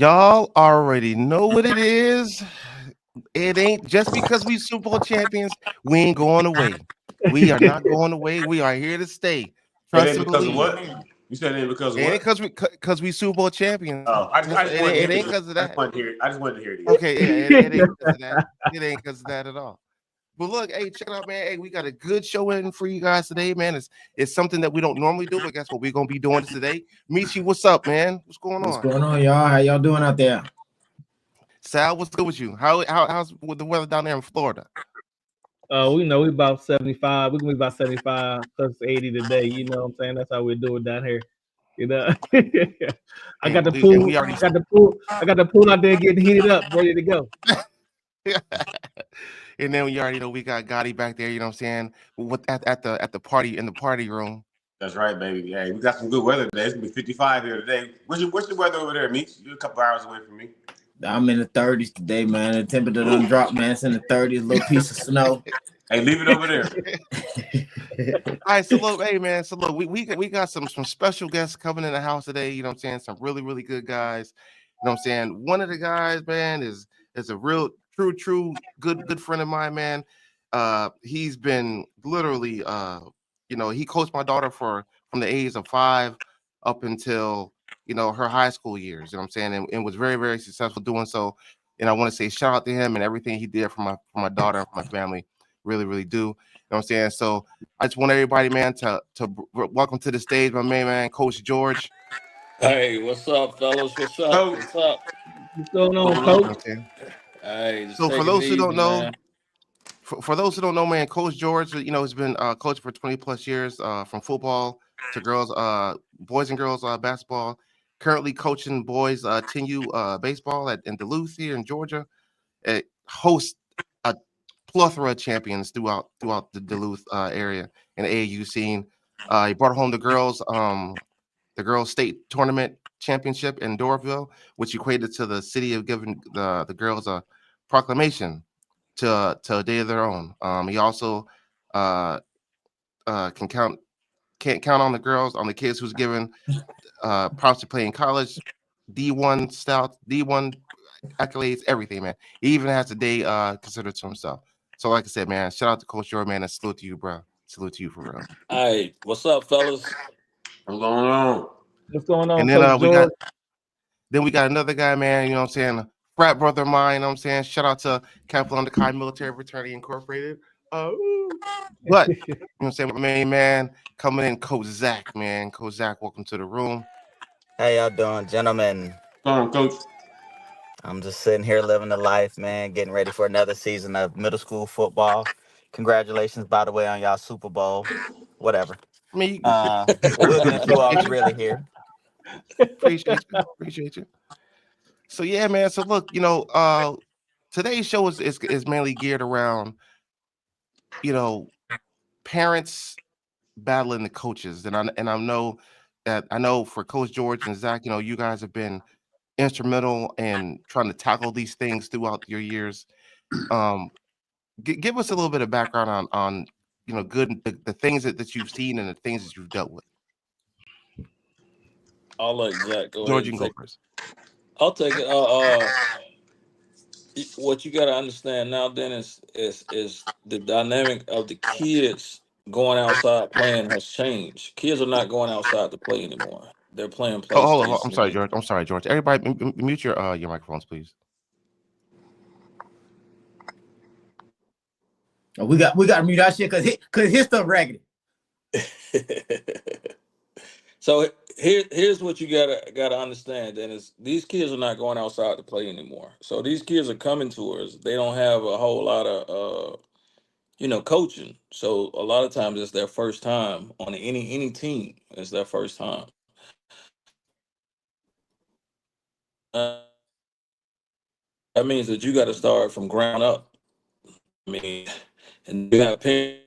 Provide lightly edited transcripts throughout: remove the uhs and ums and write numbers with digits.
Y'all already know what it is. It ain't just because we Super Bowl champions, we ain't going away. We are not going away. We are here to stay. It Trust ain't and because of believe. what? You said it ain't because of It ain't what? because we Super Bowl champions. Oh, I just wanted to It hear ain't it. because of I just that. wanted to hear it. I just wanted to hear it again. Okay, yeah, it ain't because of that. It ain't because of that at all. But look, hey, check it out, man. Hey, we got a good show in for you guys today, man. It's something that we don't normally do, but guess what? We're gonna be doing this today. Meechie, what's up, man? What's going What's on? going on, y'all? How y'all doing out there? Sal, what's good with you? How's with the weather down there in Florida? We know we about 75. We're gonna be about 75 plus 80 today. You know what I'm saying? That's how we do it down here. You know, I got the pool. We already I got the pool. I got the pool out there getting heated up, ready to go. And then you already know we got Gotti back there. You know what I'm saying? What at the party in the party room. That's right, baby. Hey, we got some good weather today. It's gonna be 55 here today. What's the weather over there, Meech? You're a couple hours away from me. I'm in the 30s today, man. The temperature done dropped, man. It's in the 30s. A little piece of snow. Hey, leave it over there. All right, so look, hey man, so look, we got some special guests coming in the house today. You know what I'm saying? Some really good guys. You know what I'm saying? One of the guys, man, is a real true good friend of mine, man. He's been literally he coached my daughter from the age of 5 up until her high school years. You know what I'm saying? And was very successful doing so. And I want to say shout out to him and everything he did for my daughter and for my family. Really do. You know what I'm saying? So I just want everybody, man, to welcome to the stage my main man, Coach George. Hey, what's up, fellas? What's up? What's up? What's going on, You know Coach? what I'm saying? Hey, just So for taking those it who don't easy, know, man. for those who don't know, man, Coach George, has been coaching for 20 plus years, from football to girls, boys and girls basketball. Currently coaching boys 10U baseball in Duluth here in Georgia. Hosts a plethora of champions throughout the Duluth area and AAU scene. He brought home the girls state tournament championship in Doraville, which equated to the city of giving the girls a proclamation to a day of their own. He also can't count on the girls, on the kids who's given props to play in college, D1 stout, D1 accolades, everything, man. He even has a day considered to himself. So, like I said, man, shout out to Coach George, man, and salute to you, bro. Salute to you for real. Hey, what's up, fellas? What's going on? What's going on, And then Coach George? we got another guy, man. You know what I'm saying? A frat brother of mine. You know what I'm saying? Shout out to Captain on the Kai Military Fraternity Incorporated. But you know what I'm saying, my main man coming in, Coach Zach, man. Coach Zach, welcome to the room. How y'all doing, gentlemen? Come on, Coach. I'm just sitting here living the life, man, getting ready for another season of middle school football. Congratulations, by the way, on y'all Super Bowl. Whatever. I mean, We'll get into all the really here. appreciate you. So yeah, man. So look, today's show is mainly geared around, parents battling the coaches, and I know for Coach George and Zach, you guys have been instrumental in trying to tackle these things throughout your years. Give us a little bit of background on the things that you've seen and the things that you've dealt with. I'll let Zach go George, ahead you and can go take. first. I'll take it. What you got to understand now, Dennis, is the dynamic of the kids going outside playing has changed. Kids are not going outside to play anymore. They're playing Oh, hold on. PlayStation. I'm sorry, George. Everybody, mute your microphones, please. Oh, we got to mute our shit because his stuff raggedy. So here's what you gotta understand, Dennis. These kids are not going outside to play anymore. So these kids are coming to us. They don't have a whole lot of coaching. So a lot of times it's their first time on any team. It's their first time. That means that you got to start from ground up. I mean, and you got parents.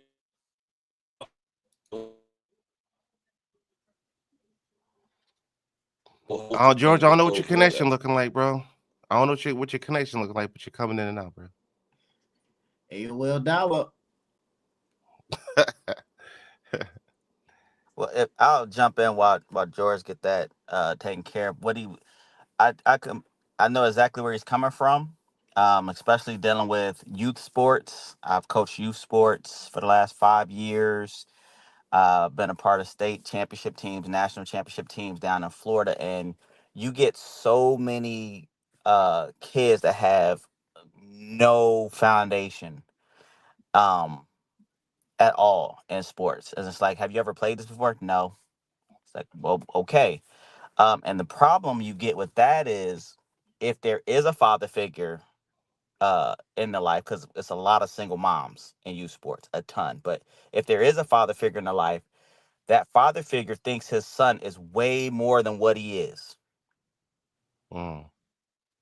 Oh, George, I don't know what your connection looking like, bro. I don't know what your connection looking like, but you're coming in and out, bro. AOL dial up. Well, if I'll jump in while George get that taken care of. I I know exactly where he's coming from, especially dealing with youth sports. I've coached youth sports for the last 5 years. Been a part of state championship teams, national championship teams down in Florida, and you get so many kids that have no foundation um, at all in sports. And it's like, have you ever played this before? No. It's like, well, okay. And the problem you get with that is if there is a father figure in the life, because it's a lot of single moms in youth sports, a ton. But if there is a father figure in the life, that father figure thinks his son is way more than what he is. Mm.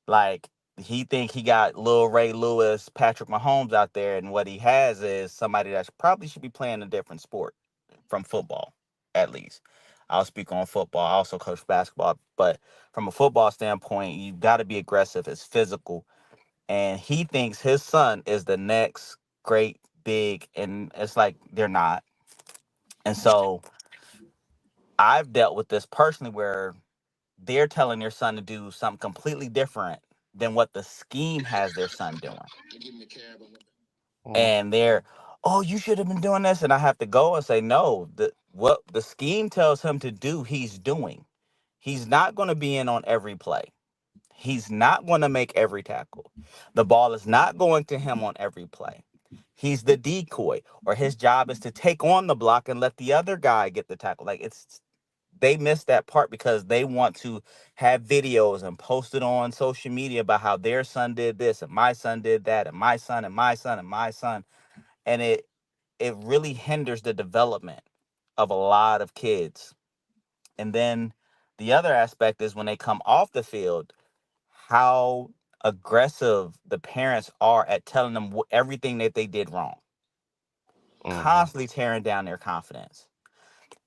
Like he think he got Lil Ray Lewis, Patrick Mahomes out there, and what he has is somebody that probably should be playing a different sport from football, at least. I'll speak on football. I also coach basketball, but from a football standpoint, you got to be aggressive. It's physical, and he thinks his son is the next great big, and it's like they're not. And so I've dealt with this personally, where they're telling their son to do something completely different than what the scheme has their son doing. Mm. And they're, oh, you should have been doing this. And I have to go and say, no, what the scheme tells him to do, he's doing. He's not going to be in on every play. He's not going to make every tackle. The ball is not going to him on every play. He's the decoy, or his job is to take on the block and let the other guy get the tackle. Like they miss that part because they want to have videos and post it on social media about how their son did this and my son did that and my son and my son and my son. And it really hinders the development of a lot of kids. And then the other aspect is when they come off the field, how aggressive the parents are at telling them everything that they did wrong, Mhm. constantly tearing down their confidence.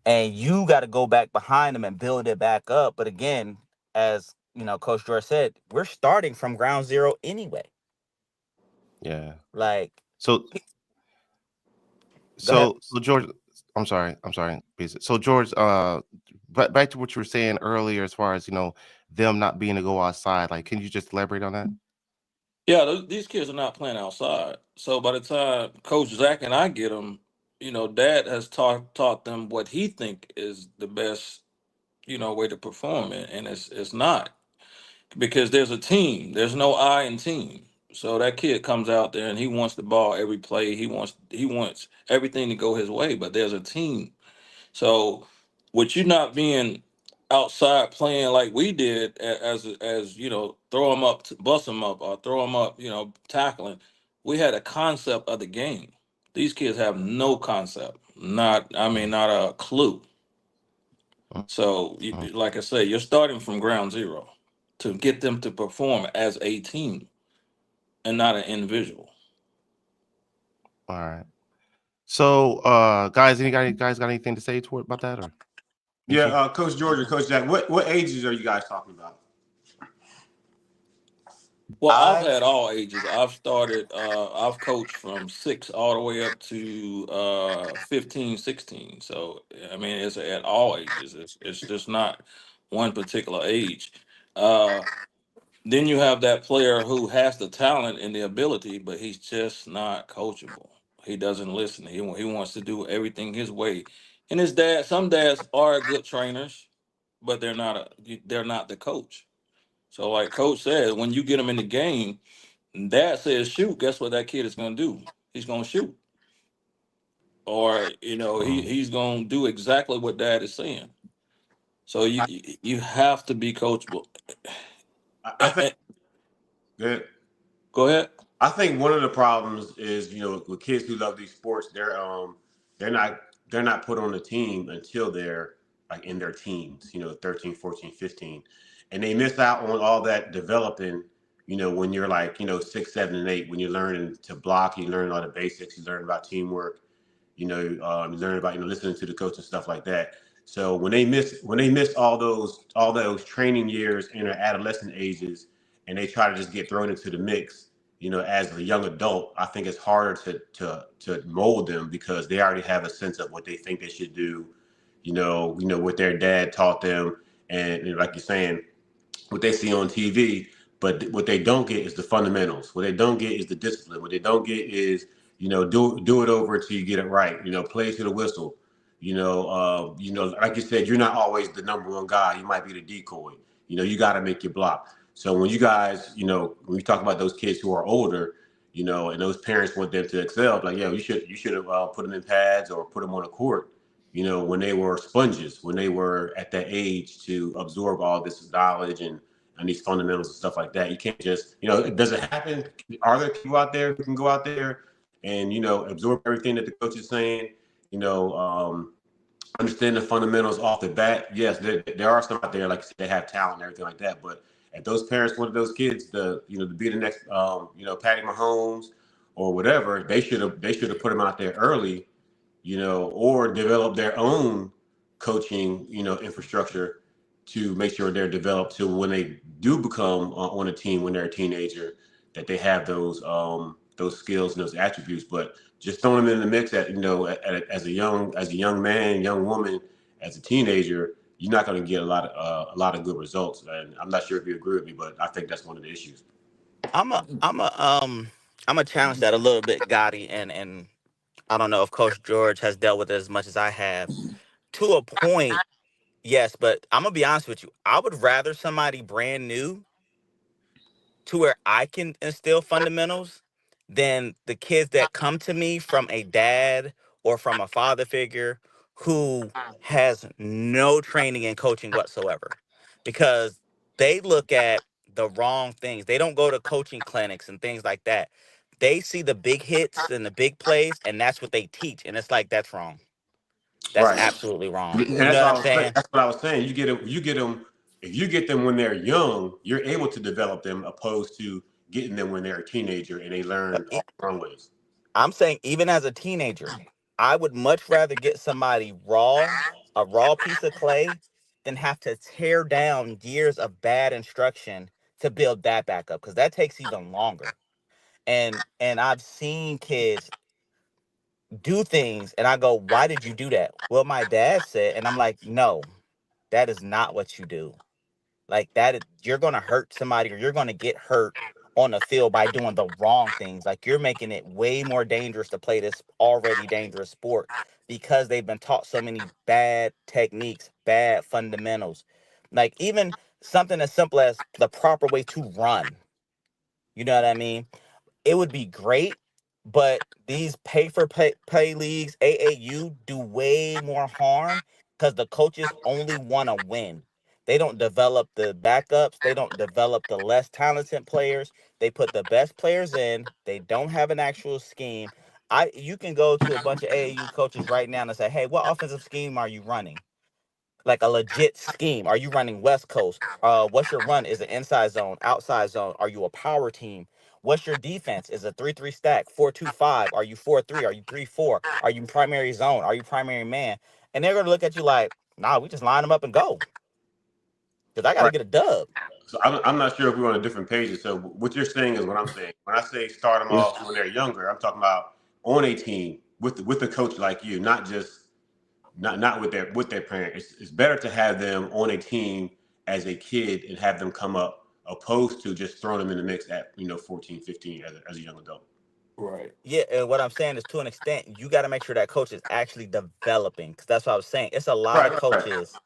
And you got to go back behind them and build it back up. But again, as you know, Coach George said, we're starting from ground zero anyway. Yeah. Like, So go ahead. so George, I'm sorry. So George, back to what you were saying earlier, as far as them not being to go outside. Like, can you just elaborate on that? Yeah, these kids are not playing outside. So by the time Coach Zach and I get them, Dad has taught them what he think is the best, way to perform it, and it's not, because there's a team. There's no I in team. So that kid comes out there and he wants the ball every play. He wants everything to go his way, but there's a team. So with you not being outside playing like we did, as throw them up, bust them up, or throw them up, tackling, we had a concept of the game. These kids have no concept, not a clue. So Mhm. like I say, you're starting from ground zero to get them to perform as a team and not an individual. All right. So, guys, guys got anything to say about that, or Yeah, Meechie? Coach George or Coach Jack, what ages are you guys talking about? Well, I've I've had all ages. I've coached from 6 all the way up to 15, 16. So, I mean, it's at all ages. It's just not one particular age. Uh, then you have that player who has the talent and the ability, but he's just not coachable. He doesn't listen. He wants to do everything his way. And some dads are good trainers, but they're not the coach. So, like Coach said, when you get them in the game, dad says shoot, guess what that kid is going to do? He's going to shoot. Or, Mm. he's going to do exactly what dad is saying. So you have to be coachable. I think good. Go ahead. I think one of the problems is, with kids who love these sports, they're not they're not put on the team until they're like in their teens, 13, 14, 15. And they miss out on all that developing, when you're like, 6, 7, and 8, when you're learning to block, you learn all the basics, you learn about teamwork, you learn about, listening to the coach and stuff like that. So when they miss all those training years in their adolescent ages, and they try to just get thrown into the mix, as a young adult, I think it's harder to mold them because they already have a sense of what they think they should do, what their dad taught them, and like you're saying, what they see on TV. But what they don't get is the fundamentals. What they don't get is the discipline. What they don't get is, do it over until you get it right. Play to the whistle. Like you said, you're not always the number one guy. You might be the decoy. You got to make your block. So when you guys, when you talk about those kids who are older, and those parents want them to excel, like, yeah, you should have put them in pads or put them on a court, when they were sponges, when they were at that age to absorb all this knowledge and these fundamentals and stuff like that. You can't just, does it happen? Are there people out there who can go out there and, absorb everything that the coach is saying, understand the fundamentals off the bat? Yes, there are some out there, like they have talent and everything like that. But if those parents wanted those kids to be the next, Patty Mahomes or whatever, they should have put them out there early, or develop their own coaching, infrastructure to make sure they're developed to when they do become on a team when they're a teenager, that they have those skills and those attributes. But just throwing them in the mix as a young man, young woman, as a teenager, you're not going to get a lot of good results. And I'm not sure if you agree with me, but I think that's one of the issues. I'm a challenge that a little bit, Gotti, and I don't know if Coach George has dealt with it as much as I have. To a point, yes, but I'm gonna be honest with you. I would rather somebody brand new to where I can instill fundamentals than the kids that come to me from a dad or from a father figure who has no training and coaching whatsoever, because they look at the wrong things. They don't go to coaching clinics and things like that. They see the big hits and the big plays, and that's what they teach. And it's like, that's wrong. That's Right. absolutely wrong. And You know what I'm saying? that's what I was saying. You get them. If you get them when they're young, you're able to develop them, opposed to getting them when they're a teenager and they learn all the wrong ways. I'm saying even as a teenager, I would much rather get somebody a raw piece of clay, than have to tear down years of bad instruction to build that back up, because that takes even longer. And I've seen kids do things and I go, why did you do that? Well, my dad said, and I'm like, no, that is not what you do. Like that, you're gonna hurt somebody, or you're gonna get hurt on the field by doing the wrong things. Like, you're making it way more dangerous to play this already dangerous sport, because they've been taught so many bad techniques, bad fundamentals. Like, even something as simple as the proper way to run. You know what I mean? It would be great, but these pay leagues, AAU, do way more harm because the coaches only want to win. They don't develop the backups. They don't develop the less talented players. They put the best players in. They don't have an actual scheme. You can go to a bunch of AAU coaches right now and say, hey, what offensive scheme are you running? Like a legit scheme. Are you running West Coast? What's your run? Is it inside zone, outside zone? Are you a power team? What's your defense? Is it 3-3 stack, 4-2-5? Are you 4-3? Are you 3-4? Are you primary zone? Are you primary man? And they're gonna look at you like, nah, we just line them up and go. Because I gotta get a dub. So I'm not sure if we're on a different page. So what you're saying is what I'm saying. When I say start them off when they're younger, I'm talking about on a team with a coach like you, not with their parent. It's better to have them on a team as a kid and have them come up, opposed to just throwing them in the mix at 14, 15 as a young adult. Right. Yeah, and what I'm saying is, to an extent, you got to make sure that coach is actually developing. Because that's what I was saying. It's a lot of coaches,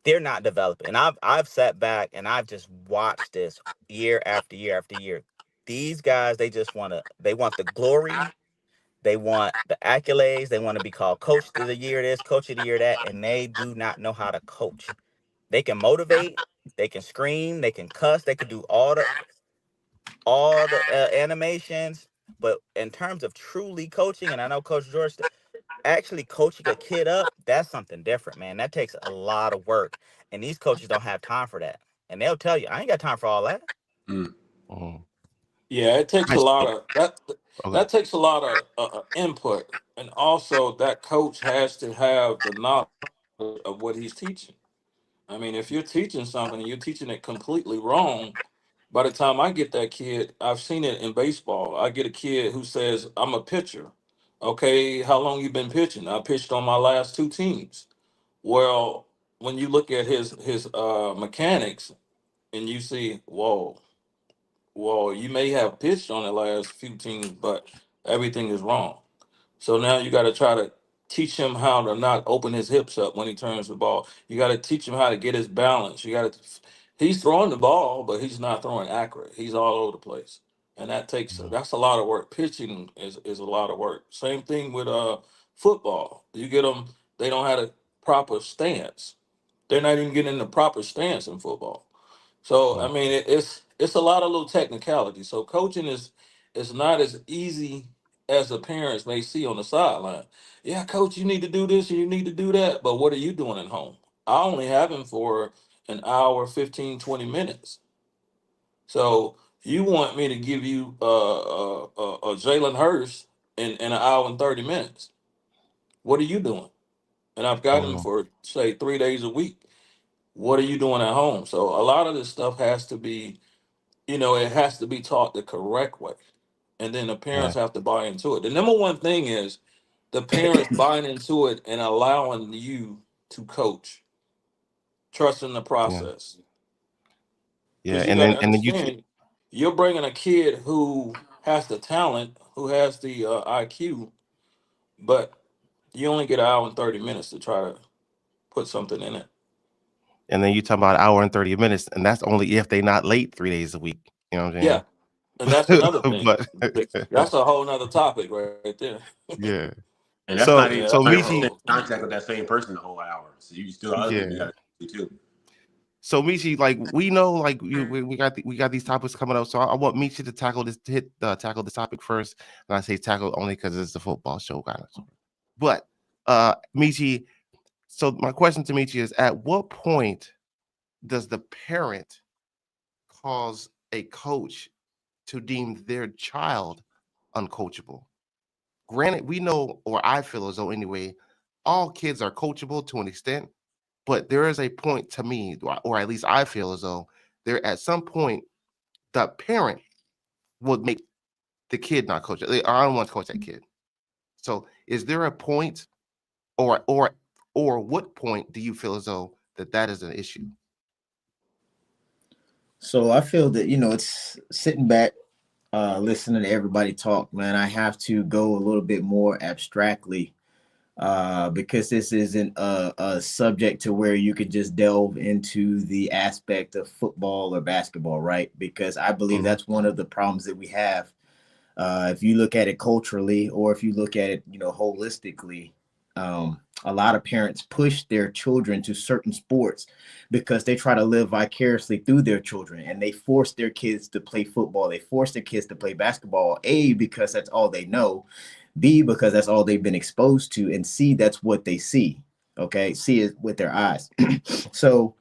they're not developing. And I've sat back and I've just watched this year after year after year. These guys, they want the glory. They want the accolades. They want to be called coach of the year this, coach of the year that, and they do not know how to coach. They can motivate, they can scream, they can cuss, they can do all the animations, but in terms of truly coaching, and I know Coach George, actually coaching a kid up, that's something different, man. That takes a lot of work, and these coaches don't have time for that. And they'll tell you, I ain't got time for all that. Yeah, it takes a lot of that. Okay. That takes a lot of input, and also that coach has to have the knowledge of what he's teaching. I mean, if you're teaching something and you're teaching it completely wrong, by the time I get that kid, I've seen it in baseball. I get a kid who says, "I'm a pitcher." Okay, how long you been pitching? I pitched on my last two teams. Well, when you look at his mechanics and you see, whoa, well, you may have pitched on the last few teams, but everything is wrong. So now you got to try to teach him how to not open his hips up when he turns the ball. You got to teach him how to get his balance. You got to. He's throwing the ball, but he's not throwing accurate. He's all over the place, and that's a lot of work. Pitching is a lot of work. Same thing with football. You get them; they don't have a proper stance. They're not even getting the proper stance in football. So I mean, it's a lot of little technicality. So coaching is not as easy as the parents may see on the sideline. Yeah, coach, you need to do this and you need to do that. But what are you doing at home? I only have him for an hour, 15, 20 minutes. So you want me to give you a Jalen Hurst in an hour and 30 minutes. What are you doing? And I've got him for say 3 days a week. What are you doing at home? So a lot of this stuff has to be, it has to be taught the correct way. And then the Yeah. parents have to buy into it. The number one thing is the parents buying into it and allowing you to coach, trusting the Yeah. process. Yeah. Because you And got then to you understand, you're bringing a kid who has the talent, who has the IQ, but you only get an hour and 30 minutes to try to put something in it. and then you talk about an hour and 30 minutes, and that's only if they not late 3 days a week. You know what I'm Yeah. saying? And that's another thing. But That's a whole nother topic right there. yeah. And that's not So even Yeah, so that's a trying to stay Michi, in whole. contact with that same person the whole hour. So you still other things you yeah. got to do too. So Michi, like we know, like we got these topics coming up. So I want Michi to tackle this topic first. And I say tackle only because it's a football show, kind of. But Michi, so my question to Michi is: at what point does the parent cause a coach to deem their child uncoachable? Granted, we know, or I feel as though anyway, all kids are coachable to an extent, but there is a point to me, or at least I feel as though there at some point the parent would make the kid not coach. I don't want to coach that kid. So, is there a point, or what point do you feel as though that is an issue? So I feel that, it's sitting back, listening to everybody talk, man. I have to go a little bit more abstractly, because this isn't a subject to where you could just delve into the aspect of football or basketball, right? Because I believe that's one of the problems that we have. If you look at it culturally, or if you look at it, holistically, a lot of parents push their children to certain sports because they try to live vicariously through their children, and they force their kids to play football. They force their kids to play basketball, A, because that's all they know, B, because that's all they've been exposed to, and C, that's what they see. Okay, see it with their eyes. So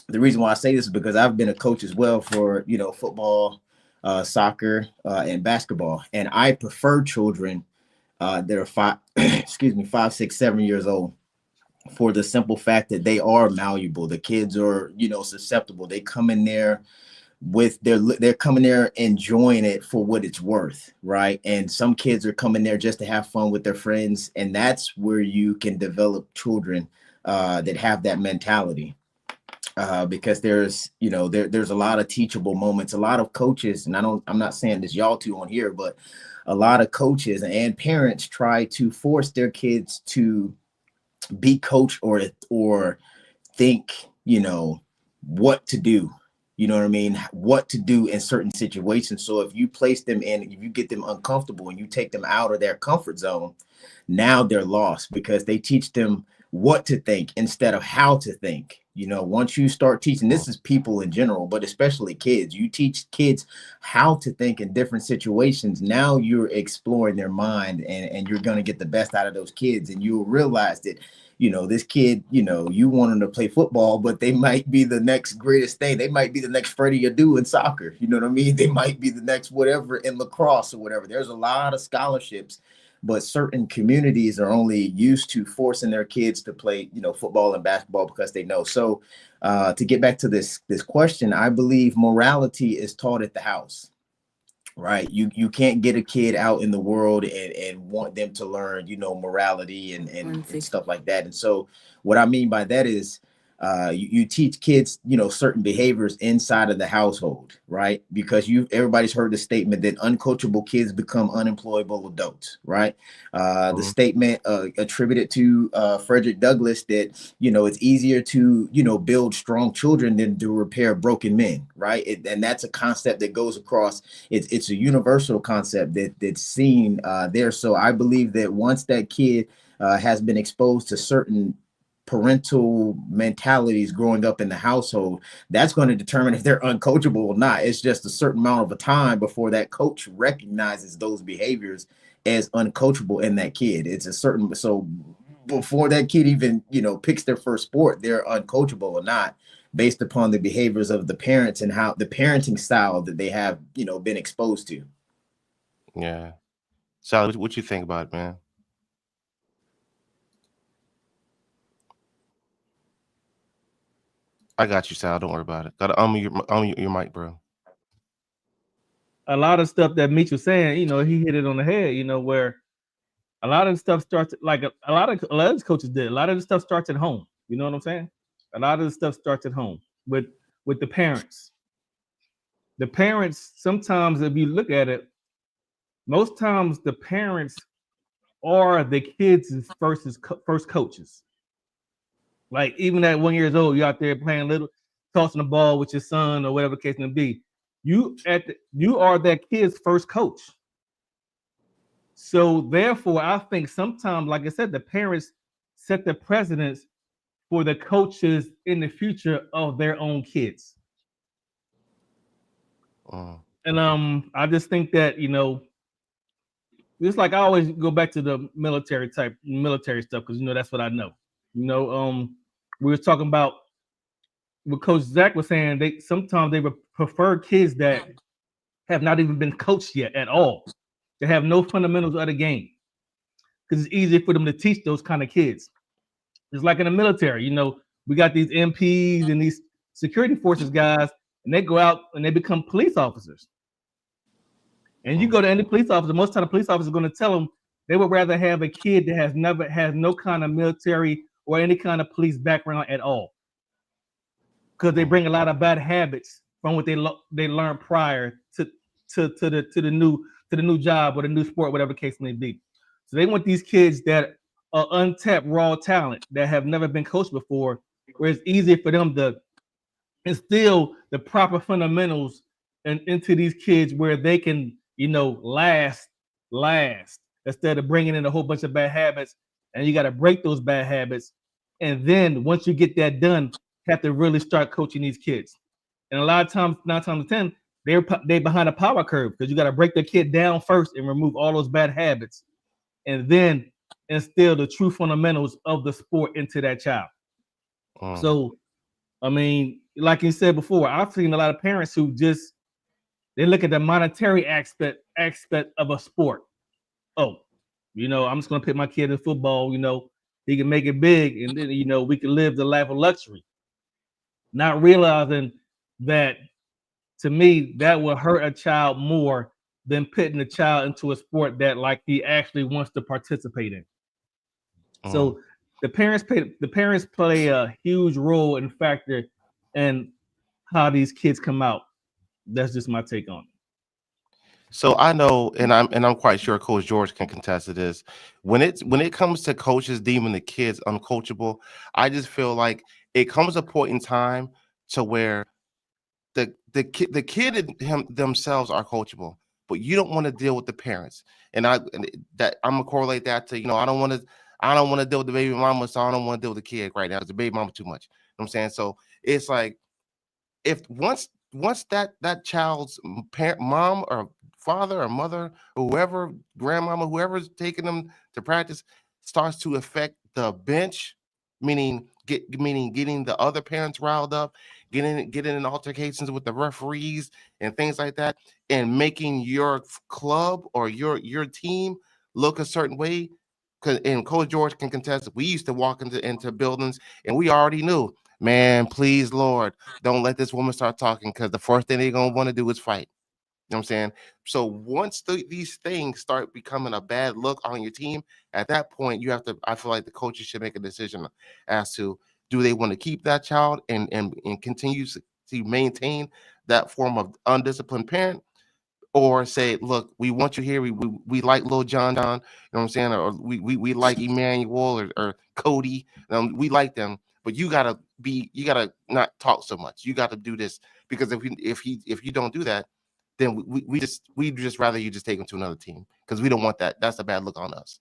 the reason why I say this is because I've been a coach as well for, football, soccer, and basketball. And I prefer children that are five, 6, 7 years old, for the simple fact that they are malleable. The kids are, susceptible. They come in there they're coming there enjoying it for what it's worth, right? And some kids are coming there just to have fun with their friends, and that's where you can develop children that have that mentality. Because there's a lot of teachable moments. A lot of coaches, and I'm not saying this y'all two on here, but a lot of coaches and parents try to force their kids to be coached or think, what to do. You know what I mean? What to do in certain situations. So if you place them in, if you get them uncomfortable and you take them out of their comfort zone, now they're lost, because they teach them what to think instead of how to think. Once you start teaching, this is people in general, but especially kids, you teach kids how to think in different situations. Now you're exploring their mind, and you're going to get the best out of those kids. And you'll realize that, this kid, you want them to play football, but they might be the next greatest thing. They might be the next Freddie Adu in soccer. You know what I mean? They might be the next whatever in lacrosse or whatever. There's a lot of scholarships, but certain communities are only used to forcing their kids to play, football and basketball because they know. So to get back to this question, I believe morality is taught at the house. Right. You can't get a kid out in the world and want them to learn, morality and stuff like that. And so what I mean by that is You teach kids, certain behaviors inside of the household, right? Because everybody's heard the statement that uncoachable kids become unemployable adults, right? The statement attributed to Frederick Douglass that, it's easier to, build strong children than to repair broken men, right? And that's a concept that goes across. It's a universal concept that's seen there. So I believe that once that kid has been exposed to certain parental mentalities growing up in the household, that's going to determine if they're uncoachable or not. It's just a certain amount of a time before that coach recognizes those behaviors as uncoachable in that kid. So before that kid even, picks their first sport, they're uncoachable or not, based upon the behaviors of the parents and how the parenting style that they have, been exposed to. Yeah. Sally, what you think about it, man? I got you, Sal. Don't worry about it. Got to unmute your mic, bro. A lot of stuff that Meech was saying, he hit it on the head. Where a lot of the stuff starts like a lot of coaches did. A lot of the stuff starts at home. You know what I'm saying? A lot of the stuff starts at home with the parents. The parents, sometimes, if you look at it, most times the parents are the kids' first coaches. Like even at 1 year old, you're out there playing little, tossing the ball with your son or whatever the case may be. You are that kid's first coach. So therefore, I think sometimes, like I said, the parents set the precedence for the coaches in the future of their own kids. And I just think that, just like I always go back to the military stuff, because that's what I know. We were talking about what Coach Zach was saying. They sometimes would prefer kids that have not even been coached yet at all. They have no fundamentals of the game, because it's easier for them to teach those kind of kids. It's like in the military, we got these MPs and these security forces guys, and they go out and they become police officers. And you go to any police officer, most time the police officer is going to tell them they would rather have a kid that has no kind of military or any kind of police background at all, because they bring a lot of bad habits from what they learned prior to the new job or the new sport, whatever the case may be. So they want these kids that are untapped raw talent that have never been coached before, where it's easier for them to instill the proper fundamentals into these kids where they can, last instead of bringing in a whole bunch of bad habits. And you got to break those bad habits. And then once you get that done, have to really start coaching these kids. And a lot of times, 9 times out of 10, they're behind a power curve, because you got to break the kid down first and remove all those bad habits, and then instill the true fundamentals of the sport into that child. So, I mean, like you said before, I've seen a lot of parents who just they look at the monetary aspect of a sport. Oh, I'm just gonna put my kid in football. He can make it big, and then we can live the life of luxury. Not realizing that, to me, that will hurt a child more than putting a child into a sport that like he actually wants to participate in. So the parents play a huge role and factor in how these kids come out. That's just my take on it. So I know, and I'm quite sure Coach George can contest to this. When it comes to coaches deeming the kids uncoachable, I just feel like it comes a point in time to where the kid and themselves are coachable, but you don't want to deal with the parents. And I'm gonna correlate that to, I don't want to deal with the baby mama, so I don't want to deal with the kid right now. It's the baby mama too much. You know what I'm saying? So it's like, if once that child's parent, mom or father or mother or whoever, grandmama, whoever's taking them to practice, starts to affect the bench, meaning getting the other parents riled up, getting in altercations with the referees and things like that, and making your club or your team look a certain way. And Coach George can contest. We used to walk into buildings and we already knew, man, please, Lord, don't let this woman start talking, because the first thing they're going to want to do is fight. You know what I'm saying? So once these things start becoming a bad look on your team, at that point, I feel like the coaches should make a decision as to, Do they want to keep that child and continue to maintain that form of undisciplined parent? Or say, look, we want you here. We like Lil John, you know what I'm saying? Or we like Emmanuel or Cody. We like them, but you gotta not talk so much. You got to do this, because if you don't do that, then we just rather you just take him to another team, because we don't want that. That's a bad look on us.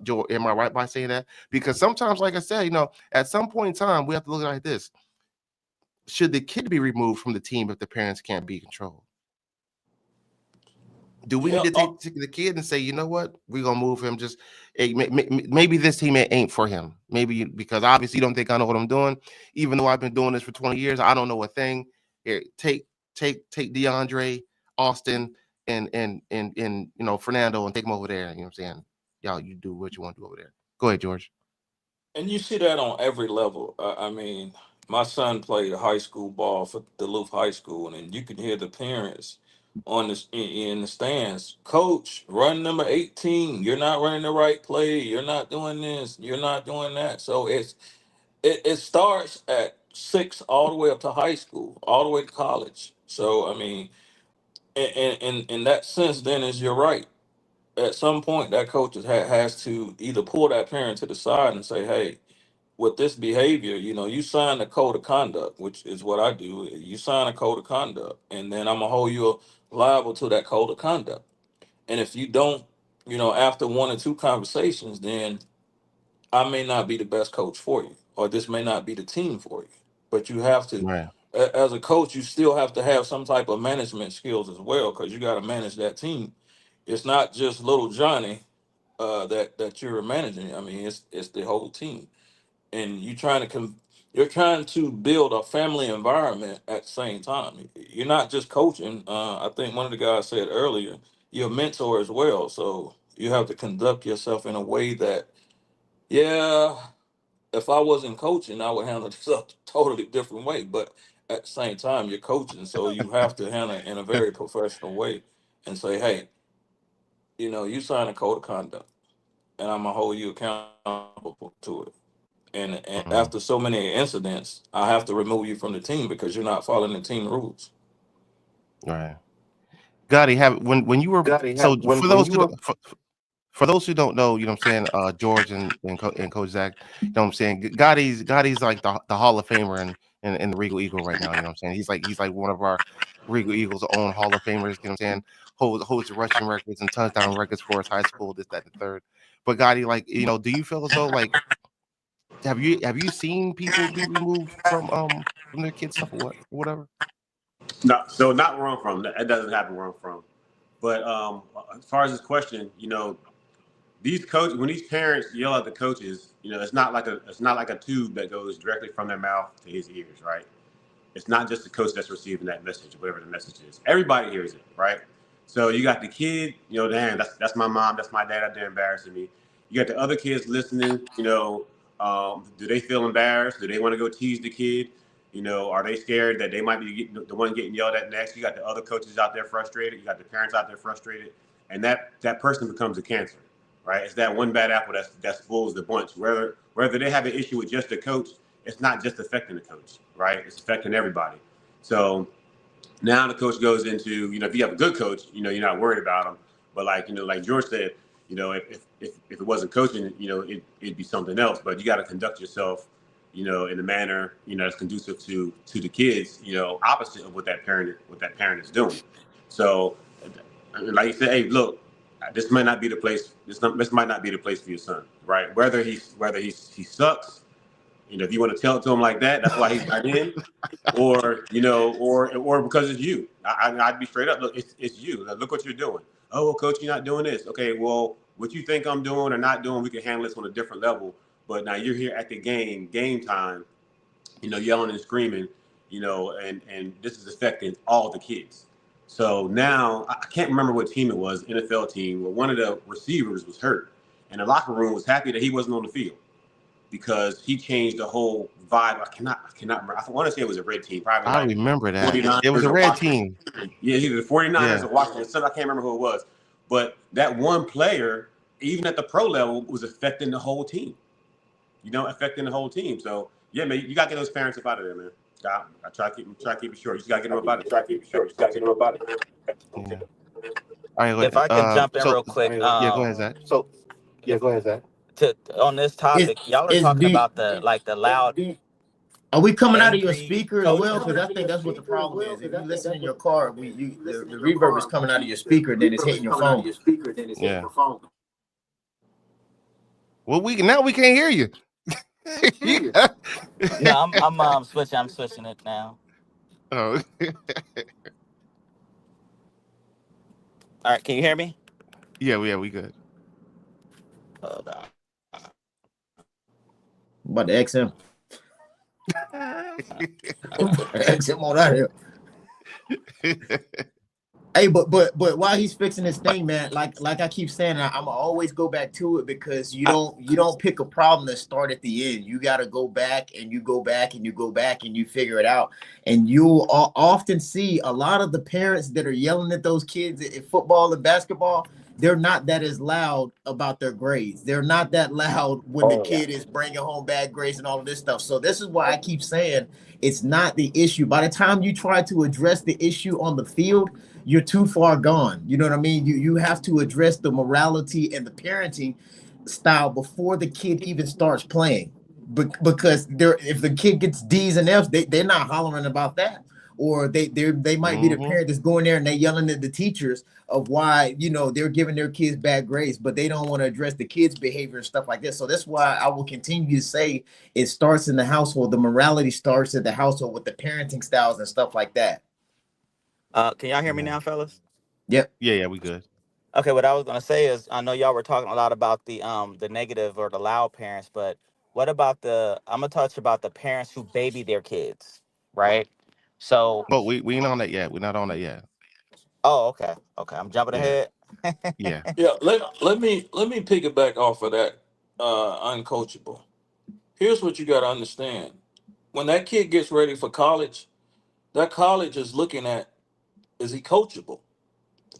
Joe, am I right by saying that? Because sometimes, like I said, at some point in time, we have to look at it like this: should the kid be removed from the team if the parents can't be controlled? Do we need to take the kid and say, you know what, we're gonna move him? Just maybe this team ain't for him. Maybe because obviously you don't think I know what I'm doing, even though I've been doing this for 20 years. I don't know a thing. Here, take DeAndre, Austin, and Fernando, and take them over there. You know what I'm saying? Y'all, you do what you want to do over there. Go ahead, George. And you see that on every level. I mean, my son played high school ball for Duluth High School, and you can hear the parents on in the stands. Coach, run number 18. You're not running the right play. You're not doing this. You're not doing that. So it starts at 6 all the way up to high school, all the way to college. So I mean, in that sense, then is you're right. At some point, that coach has to either pull that parent to the side and say, hey, with this behavior, you sign a code of conduct, which is what I do. You sign a code of conduct, and then I'm gonna hold you liable to that code of conduct. And if you don't, after one or two conversations, then I may not be the best coach for you, or this may not be the team for you. But you have to, Right. as a coach, you still have to have some type of management skills as well, because you got to manage that team. It's not just little Johnny that you're managing. I mean, it's the whole team, and you're trying to build a family environment at the same time. You're not just coaching. I think one of the guys said earlier, you're a mentor as well. So you have to conduct yourself in a way that, yeah, if I wasn't coaching, I would handle this a totally different way. But at the same time, you're coaching, so you have to handle it in a very professional way and say, hey, you sign a code of conduct, and I'm gonna hold you accountable to it. And after so many incidents, I have to remove you from the team because you're not following the team rules. Right. Gotti, have when you were so for those who for those who don't know, you know what I'm saying, George and Coach Zach, you know what I'm saying, Gotti's like the Hall of Famer in the Regal Eagle right now. You know what I'm saying? He's like one of our Regal Eagles' own Hall of Famers. You know what I'm saying? Holds the rushing records and touchdown records for his high school, this, that, and the third. But Gotti, like, do you feel as though, like, have you seen people be removed from their kids' stuff or whatever? No, so not where I'm from. That doesn't happen where I'm from. But as far as this question, these coaches, when these parents yell at the coaches, it's not like a tube that goes directly from their mouth to his ears, right? It's not just the coach that's receiving that message, whatever the message is. Everybody hears it, right? So you got the kid, damn, that's my mom, that's my dad out there embarrassing me. You got the other kids listening, do they feel embarrassed? Do they want to go tease the kid? Are they scared that they might be the one getting yelled at next? You got the other coaches out there frustrated. You got the parents out there frustrated. And that person becomes a cancer, right? It's that one bad apple that spoils the bunch. Whether they have an issue with just the coach, it's not just affecting the coach, right? It's affecting everybody. So now the coach goes into, if you have a good coach, you're not worried about them. But like George said, if it wasn't coaching, it'd be something else. But you got to conduct yourself, in a manner, that's conducive to the kids, opposite of what that parent is doing. So, like you said, hey, look, this might not be the place. This might not be the place for your son, right? Whether he sucks. If you want to tell it to him like that, that's why he's not in, or because it's you. I'd be straight up. Look, it's you. Look what you're doing. Oh, well, coach, you're not doing this. Okay, well, what you think I'm doing or not doing, we can handle this on a different level. But now you're here at the game time, yelling and screaming, and this is affecting all the kids. So now I can't remember what team it was, NFL team, where one of the receivers was hurt, and the locker room was happy that he wasn't on the field, because he changed the whole vibe. I cannot remember. I want to say it was a red team. Probably. I remember that. It was a red team. Yeah, either the 49ers or Washington. I can't remember who it was. But that one player, even at the pro level, was affecting the whole team. Affecting the whole team. So, Yeah, man, you gotta get those parents up out of there, man. I try to keep it short. You just gotta get them up out of there. Yeah. All right, If I can jump in real quick, yeah, go ahead, Zach. on this topic, y'all are talking about the loud. Are we coming out of your angry speaker as well? Because I think that's what the problem is. If you listen in your car, the reverb is coming out of your speaker, then it's hitting your phone. Yeah. Well, we can't hear you. No, I'm switching. I'm switching it now. Oh. All right, can you hear me? Yeah, we good. Hold on. About the XM. XM on out here. Hey, but while he's fixing this thing, man, like I keep saying, I'm always go back to it because you don't pick a problem that start at the end. You got to go back and you go back and you go back and you figure it out. And you'll often see a lot of the parents that are yelling at those kids in football and basketball. They're not that as loud about their grades. They're not that loud when the kid is bringing home bad grades and all of this stuff. So this is why I keep saying it's not the issue. By the time you try to address the issue on the field, you're too far gone. You know what I mean? You have to address the morality and the parenting style before the kid even starts playing. Because if the kid gets D's and F's, they're not hollering about that. Or they might be the parent that's going there and they're yelling at the teachers of why, they're giving their kids bad grades, but they don't want to address the kids' behavior and stuff like this. So that's why I will continue to say it starts in the household. The morality starts at the household with the parenting styles and stuff like that. Can y'all hear me now, fellas? Yep. Yeah, we good. Okay, what I was gonna say is I know y'all were talking a lot about the negative or the loud parents, but what about I'm gonna touch about the parents who baby their kids, right? So we ain't on that yet. We're not on that yet. Oh, okay. I'm jumping ahead. Yeah. Yeah, let me piggyback off of that uncoachable. Here's what you got to understand. When that kid gets ready for college, that college is looking at, is he coachable?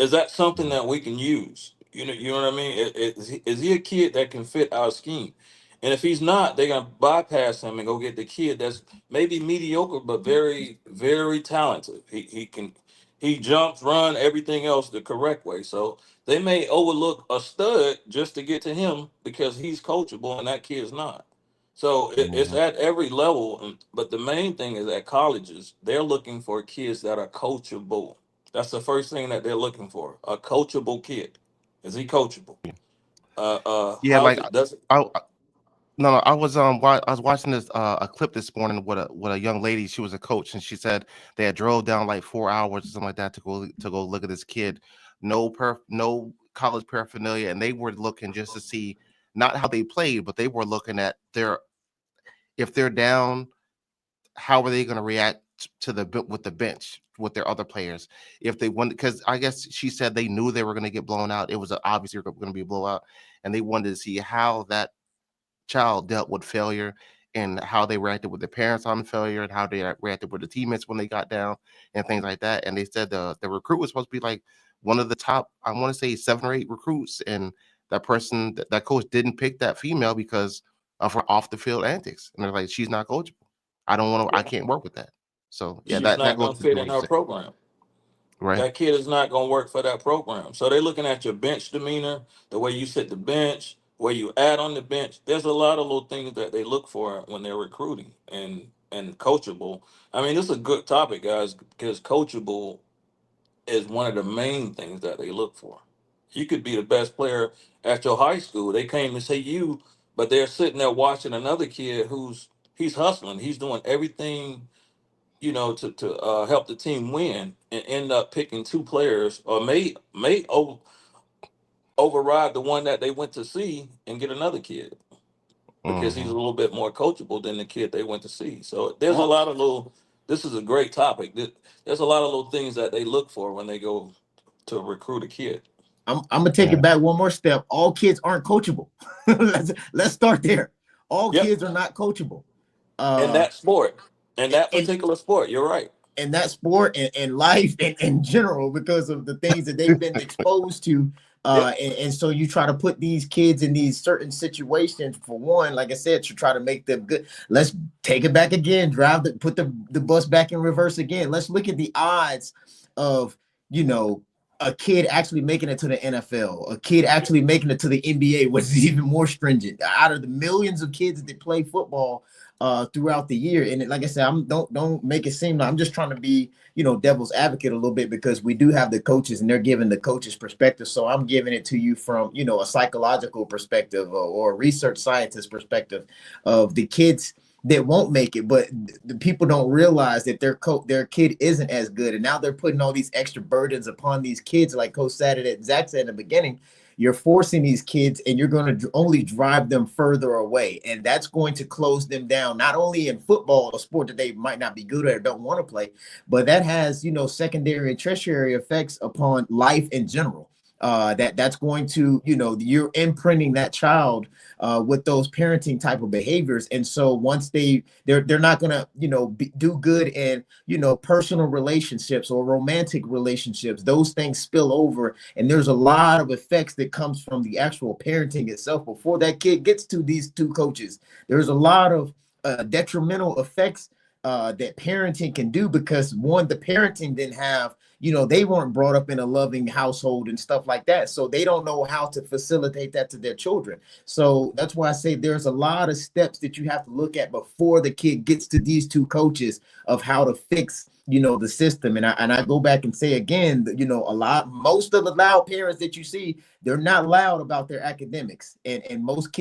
Is that something that we can use? You know what I mean? Is he a kid that can fit our scheme? And if he's not, they're gonna bypass him and go get the kid that's maybe mediocre but very, very talented. He jumps, run, everything else the correct way. So they may overlook a stud just to get to him because he's coachable and that kid's not. So it's at every level. But the main thing is at colleges, they're looking for kids that are coachable. That's the first thing that they're looking for. A coachable kid. Is he coachable? Yeah, like I was watching this a clip this morning with a young lady. She was a coach, and she said they had drove down like 4 hours or something like that to go look at this kid. No college paraphernalia, and they were looking just to see not how they played, but they were looking at if they're down, how are they going to react to with the bench with their other players if they won, because I guess she said they knew they were going to get blown out. It was obviously going to be a blowout, and they wanted to see how that child dealt with failure and how they reacted with their parents on failure and how they reacted with the teammates when they got down and things like that. And they said the recruit was supposed to be like one of the top, I want to say 7 or 8 recruits, and that coach didn't pick that female because of her off the field antics, and they're like, she's not coachable. I can't work with that. So yeah, she's not going to fit in her program. Right. That kid is not going to work for that program. So they're looking at your bench demeanor, the way you sit the bench, where you add on the bench. There's a lot of little things that they look for when they're recruiting and coachable. I mean, this is a good topic, guys, because coachable is one of the main things that they look for. You could be the best player at your high school. They came to say you, but they're sitting there watching another kid he's hustling. He's doing everything, to help the team win, and end up picking 2 players, or may override the one that they went to see and get another kid because he's a little bit more coachable than the kid they went to see. So there's a lot of this is a great topic. There's a lot of little things that they look for when they go to recruit a kid. I'm gonna take it back one more step. All kids aren't coachable. let's start there. All kids are not coachable. In that sport, in that particular sport, you're right. In that sport and life and in general, because of the things that they've been exposed to And so you try to put these kids in these certain situations, for one, like I said, to try to make them good. Let's take it back again, put the bus back in reverse again. Let's look at the odds of, a kid actually making it to the NFL, a kid actually making it to the NBA, which is even more stringent. Out of the millions of kids that play football throughout the year, and like I said, don't make it seem like I'm just trying to be, devil's advocate a little bit, because we do have the coaches and they're giving the coaches perspective. So I'm giving it to you from, a psychological perspective or a research scientist perspective of the kids that won't make it, but the people don't realize that their kid isn't as good, and now they're putting all these extra burdens upon these kids. Like Coach Zach said in the beginning, you're forcing these kids, and you're going to only drive them further away, and that's going to close them down. Not only in football, a sport that they might not be good at or don't want to play, but that has secondary and tertiary effects upon life in general. That's going to, you're imprinting that child with those parenting type of behaviors. And so once they're not going to, do good in, personal relationships or romantic relationships, those things spill over. And there's a lot of effects that comes from the actual parenting itself before that kid gets to these two coaches. There's a lot of detrimental effects that parenting can do, because one, the parenting didn't have, they weren't brought up in a loving household and stuff like that. So they don't know how to facilitate that to their children. So that's why I say there's a lot of steps that you have to look at before the kid gets to these two coaches of how to fix, the system. And I go back and say again, most of the loud parents that you see, they're not loud about their academics. And most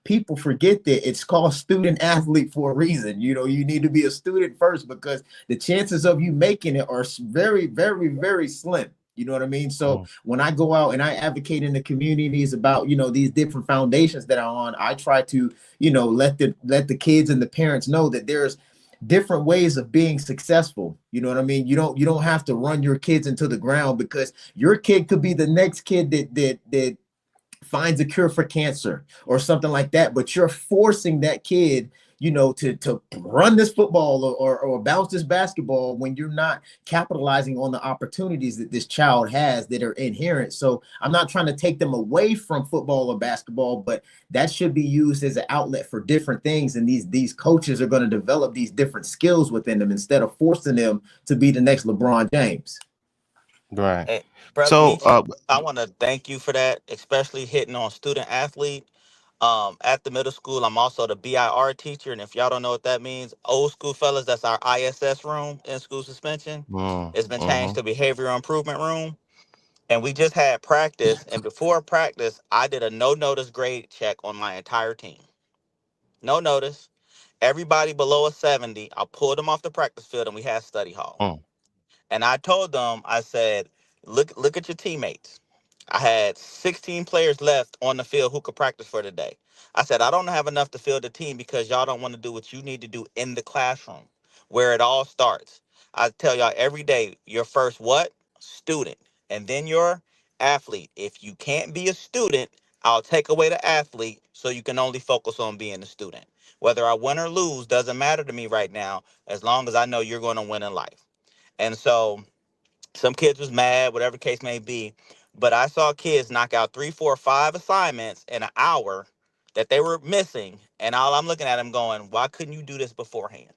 people forget that it's called student athlete for a reason. You need to be a student first, because the chances of you making it are very, very, very slim. You know what I mean? So when I go out and I advocate in the communities about, these different foundations that I'm on, I try to, let the kids and the parents know that there's different ways of being successful. You know what I mean? You don't have to run your kids into the ground, because your kid could be the next kid that finds a cure for cancer or something like that, but you're forcing that kid, to run this football or bounce this basketball, when you're not capitalizing on the opportunities that this child has that are inherent. So I'm not trying to take them away from football or basketball, but that should be used as an outlet for different things. And these coaches are going to develop these different skills within them instead of forcing them to be the next LeBron James. Right. Hey, Brother So, Meechie, I want to thank you for that, especially hitting on student athlete. At the middle school, I'm also the BIR teacher, and if y'all don't know what that means, old school fellas, that's our ISS room in school suspension. It's been changed to behavioral improvement room, and we just had practice. And before practice, I did a no notice grade check on my entire team. No notice. Everybody below a 70, I pulled them off the practice field, and we had study hall. And I told them, I said, look at your teammates. I had 16 players left on the field who could practice for today. I said, I don't have enough to field the team because y'all don't want to do what you need to do in the classroom, where it all starts. I tell y'all every day, your first what? Student. And then your athlete. If you can't be a student, I'll take away the athlete so you can only focus on being a student. Whether I win or lose doesn't matter to me right now, as long as I know you're going to win in life. And so some kids was mad, whatever the case may be. But I saw kids knock out 3, 4, 5 assignments in an hour that they were missing. And all I'm looking at them going, why couldn't you do this beforehand?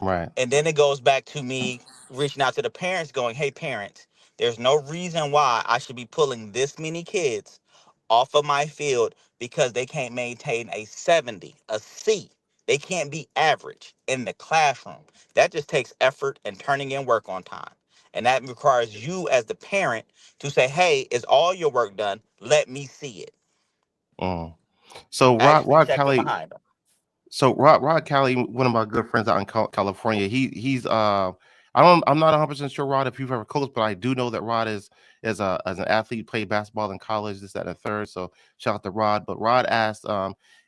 right. And then it goes back to me reaching out to the parents going, hey, parents, there's no reason why I should be pulling this many kids off of my field because they can't maintain a 70, a C. They can't be average in the classroom. That just takes effort and turning in work on time. And that requires you as the parent to say, hey, is all your work done? Let me see it. Mm. So Actually Rod checking Kelly, behind them. So Rod Kelly, one of my good friends out in California, he's I'm not 100% sure, Rod, if you've ever coached, but I do know that Rod is as an athlete, played basketball in college, this, that, and the third. So shout out to Rod. But Rod asked,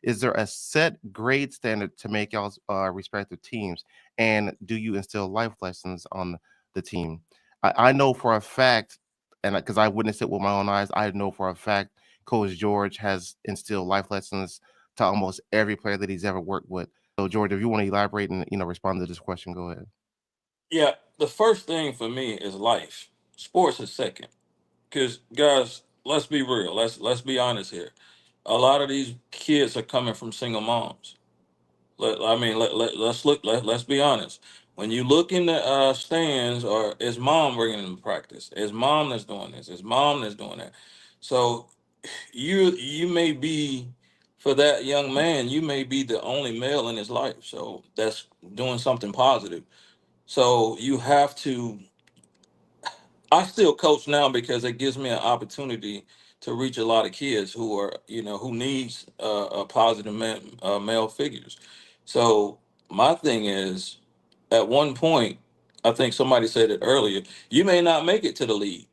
is there a set grade standard to make y'all's respective teams, and do you instill life lessons on the team? I know for a fact, and because I witnessed it with my own eyes, I know for a fact Coach George has instilled life lessons to almost every player that he's ever worked with. So, George, if you want to elaborate and respond to this question, go ahead. Yeah, the first thing for me is life. Sports is second. because guys, let's be real. Let's be honest here. A lot of these kids are coming from single moms. Let's look. Let's be honest. When you look in the stands, or is mom bringing them to practice? Is mom that's doing this? Is mom that's doing that? So you may be, for that young man, you may be the only male in his life. So that's doing something positive. So you have to. I still coach now because it gives me an opportunity to reach a lot of kids who are, who needs a positive male figures. So my thing is, at one point, I think somebody said it earlier, you may not make it to the league,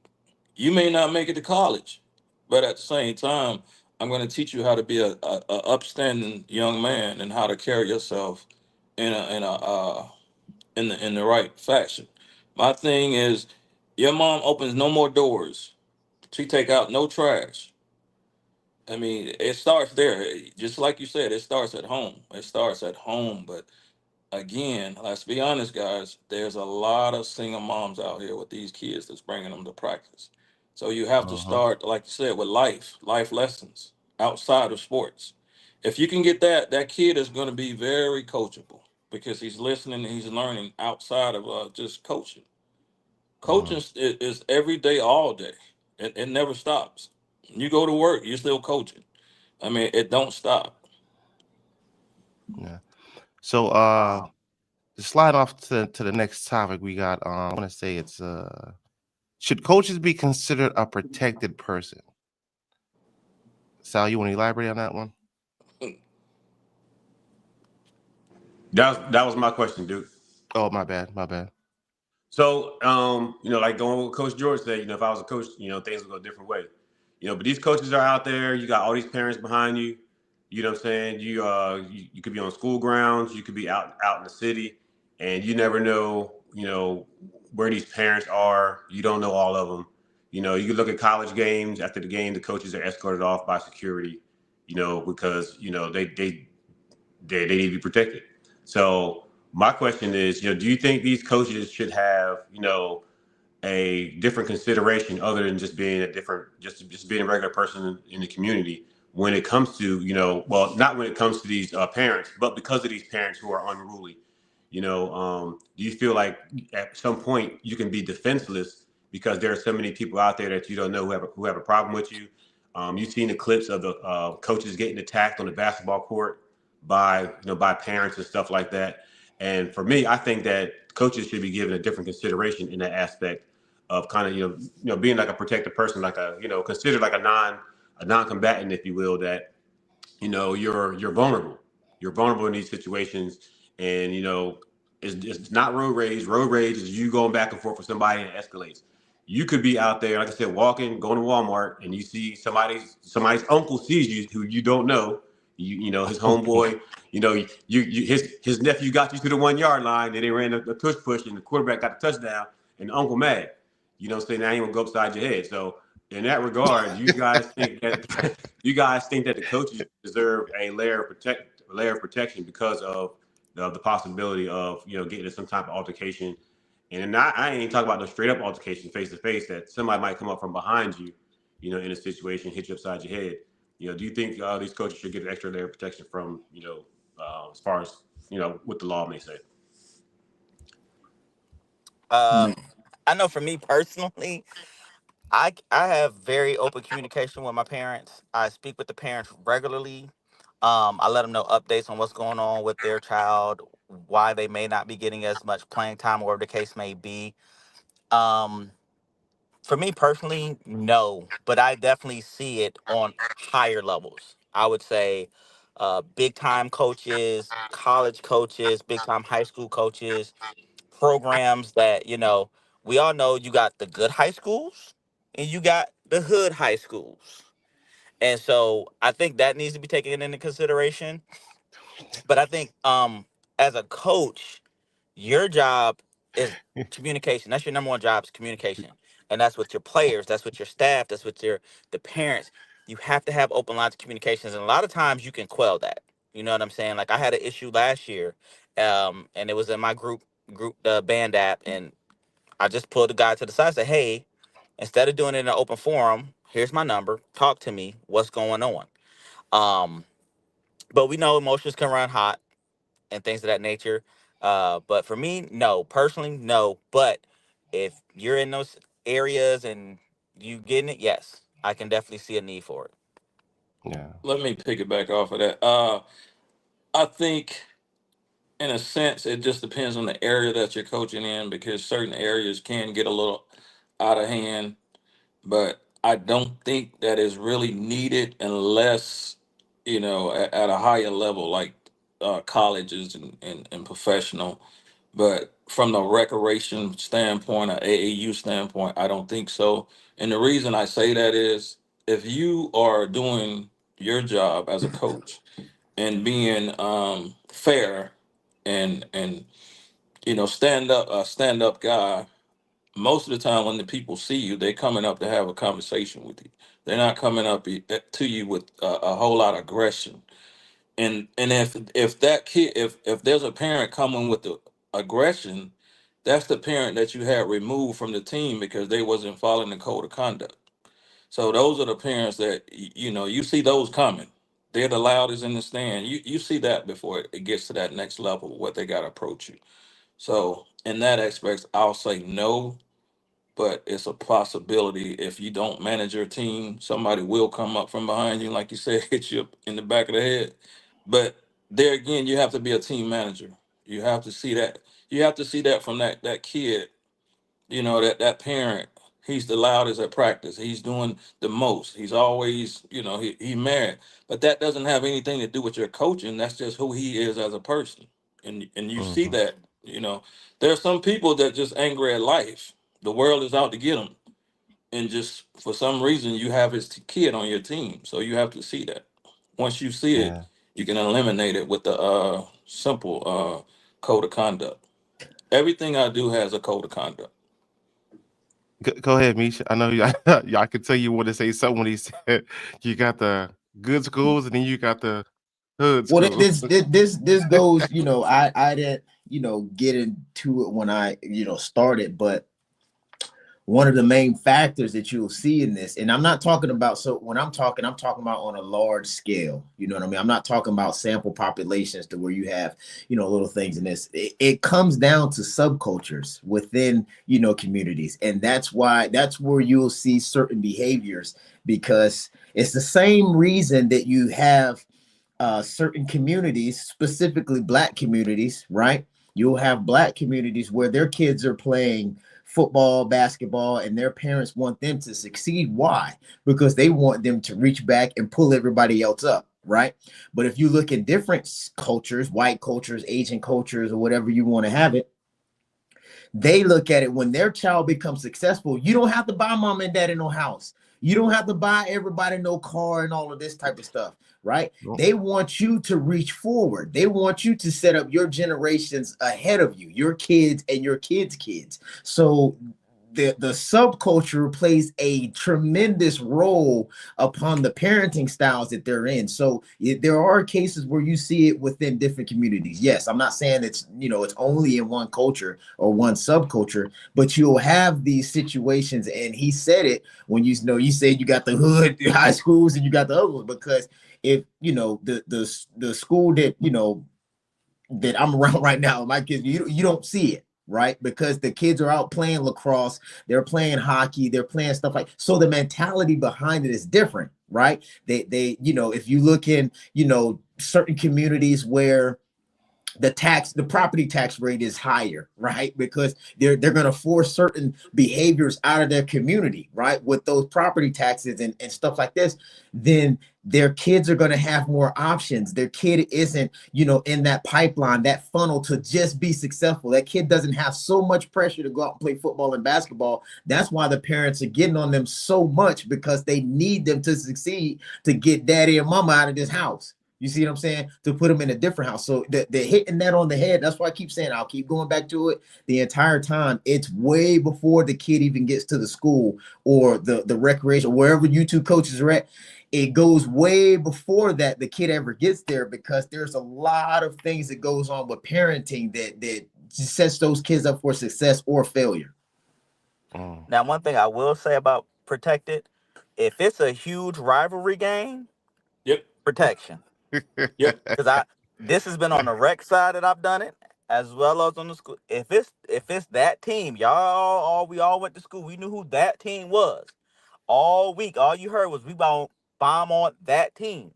you may not make it to college, but at the same time, I'm going to teach you how to be a upstanding young man and how to carry yourself in the right fashion. My thing is, your mom opens no more doors. She take out no trash. I mean, it starts there. Just like you said, it starts at home. It starts at home. But again, let's be honest, guys. There's a lot of single moms out here with these kids that's bringing them to practice. So you have to Uh-huh. start, like you said, with life lessons outside of sports. If you can get that, that kid is going to be very coachable because he's listening and he's learning outside of just coaching. Uh-huh. Coaching is every day, all day. It never stops. You go to work, you're still coaching. I mean, it don't stop. Yeah. So to slide off to the next topic we got, I want to say it's should coaches be considered a protected person? Sal, you want to elaborate on that one? That was my question, dude. Oh, my bad, my bad. So, like going with Coach George said, if I was a coach, things would go a different way. But these coaches are out there. You got all these parents behind you. You know what I'm saying? You could be on school grounds. You could be out in the city, and you never know, where these parents are. You don't know all of them. You can look at college games. After the game, the coaches are escorted off by security. Because they need to be protected. So my question is, do you think these coaches should have, a different consideration other than just being just being a regular person in the community when it comes to, well, not when it comes to these parents, but because of these parents who are unruly, do you feel like at some point you can be defenseless because there are so many people out there that you don't know who have a problem with you? You've seen the clips of the coaches getting attacked on the basketball court by parents and stuff like that. And for me, I think that coaches should be given a different consideration in that aspect of kind of being like a protected person, like considered like a non-combatant, if you will. That you're vulnerable. You're vulnerable in these situations, and it's not road rage. Road rage is you going back and forth with somebody and it escalates. You could be out there, like I said, walking, going to Walmart, and you see somebody's uncle sees you who you don't know. His homeboy. His nephew got you to the 1 yard line, and they ran a tush push, and the quarterback got the touchdown, and the uncle mad. Saying now he gonna go upside your head. So in that regard, you guys think that the coaches deserve a layer of protection because of the possibility of getting into some type of altercation, and I ain't talking about no straight up altercation face to face that somebody might come up from behind you, in a situation, hit you upside your head. Do you think these coaches should get an extra layer of protection from as far as what the law may say? I know for me personally, I have very open communication with my parents. I speak with the parents regularly. I let them know updates on what's going on with their child, why they may not be getting as much playing time, whatever the case may be. Um, for me personally, no, but I definitely see it on higher levels. I would say big time coaches, college coaches, big time high school coaches, programs that, we all know you got the good high schools and you got the hood high schools. And so I think that needs to be taken into consideration. But I think as a coach, your job is communication. That's your number one job is communication. And that's with your players, that's with your staff, that's with the parents. You have to have open lines of communications. And a lot of times you can quell that. You know what I'm saying? Like I had an issue last year, and it was in my group band app, and I just pulled the guy to the side and said, hey, Instead of doing it in an open forum, here's my number, talk to me, what's going on. But we know emotions can run hot and things of that nature. But for me, no. Personally, no. But if you're in those areas and you getting it, yes, I can definitely see a need for it. Yeah. Let me pick it back off of that. I think, in a sense, it just depends on the area that you're coaching in, because certain areas can get a little out of hand. But I don't think that is really needed unless, at a higher level, like colleges and professional. But from the recreation standpoint or AAU standpoint, I don't think so. And the reason I say that is, if you are doing your job as a coach and being fair and stand up guy, most of the time when the people see you, they're coming up to have a conversation with you. They're not coming up to you with a whole lot of aggression. And if that kid, if there's a parent coming with the aggression, that's the parent that you had removed from the team because they wasn't following the code of conduct. So those are the parents that you see those coming. They're the loudest in the stand. You see that before it gets to that next level, what they got to approach you. So in that aspect, I'll say no, but it's a possibility. If you don't manage your team, somebody will come up from behind you, like you said, hit you in the back of the head. But there again, you have to be a team manager. You have to see that. You have to see that from that kid. That parent. He's the loudest at practice. He's doing the most. He's always, he mad. But that doesn't have anything to do with your coaching. That's just who he is as a person. And you see Mm-hmm. that. There are some people that just angry at life. The world is out to get them, and just for some reason you have his kid on your team. So you have to see that. Once you see it, Yeah. you can eliminate it with the simple code of conduct. Everything I do has a code of conduct. Go ahead, Misha. I know you. I could tell you want to say something when he said you got the good schools and then you got the hood Well, schools. this goes, I didn't, get into it when I, started, but one of the main factors that you'll see in this, and I'm not talking about, so when I'm talking about on a large scale, you know what I mean? I'm not talking about sample populations to where you have, little things in this. It comes down to subcultures within, communities. And that's where you'll see certain behaviors, because it's the same reason that you have certain communities, specifically Black communities, right? You'll have Black communities where their kids are playing football, basketball, and their parents want them to succeed. Why? Because they want them to reach back and pull everybody else up, right? But if you look at different cultures, white cultures, Asian cultures, or whatever you want to have it, they look at it when their child becomes successful. You don't have to buy mom and dad no house. You don't have to buy everybody no car and all of this type of stuff, right? Nope. They want you to reach forward. They want you to set up your generations ahead of you, your kids and your kids' kids. So the subculture plays a tremendous role upon the parenting styles that they're in. So there are cases where you see it within different communities. Yes, I'm not saying it's only in one culture or one subculture, but you'll have these situations. And he said it when you said you got the hood high schools and you got the other ones, because if the school that that I'm around right now, my kids, you don't see it, right? Because the kids are out playing lacrosse, they're playing hockey, they're playing stuff like, so the mentality behind it is different, right? They if you look in, certain communities where the property tax rate is higher, right? Because they're going to force certain behaviors out of their community, right? With those property taxes and stuff like this, then their kids are going to have more options. Their kid isn't, in that pipeline, that funnel to just be successful. That kid doesn't have so much pressure to go out and play football and basketball. That's why the parents are getting on them so much, because they need them to succeed to get daddy and mama out of this house. You see what I'm saying? To put them in a different house. So they're hitting that on the head. That's why I keep saying, I'll keep going back to it the entire time. It's way before the kid even gets to the school or the recreation, wherever you two coaches are at. It goes way before that the kid ever gets there, because there's a lot of things that goes on with parenting that sets those kids up for success or failure. Now, one thing I will say about protected, if it's a huge rivalry game, Yep. protection. Yep. Because this has been on the rec side that I've done it, as well as on the school. If it's that team, we all went to school. We knew who that team was. All week, all you heard was we bomb on that team.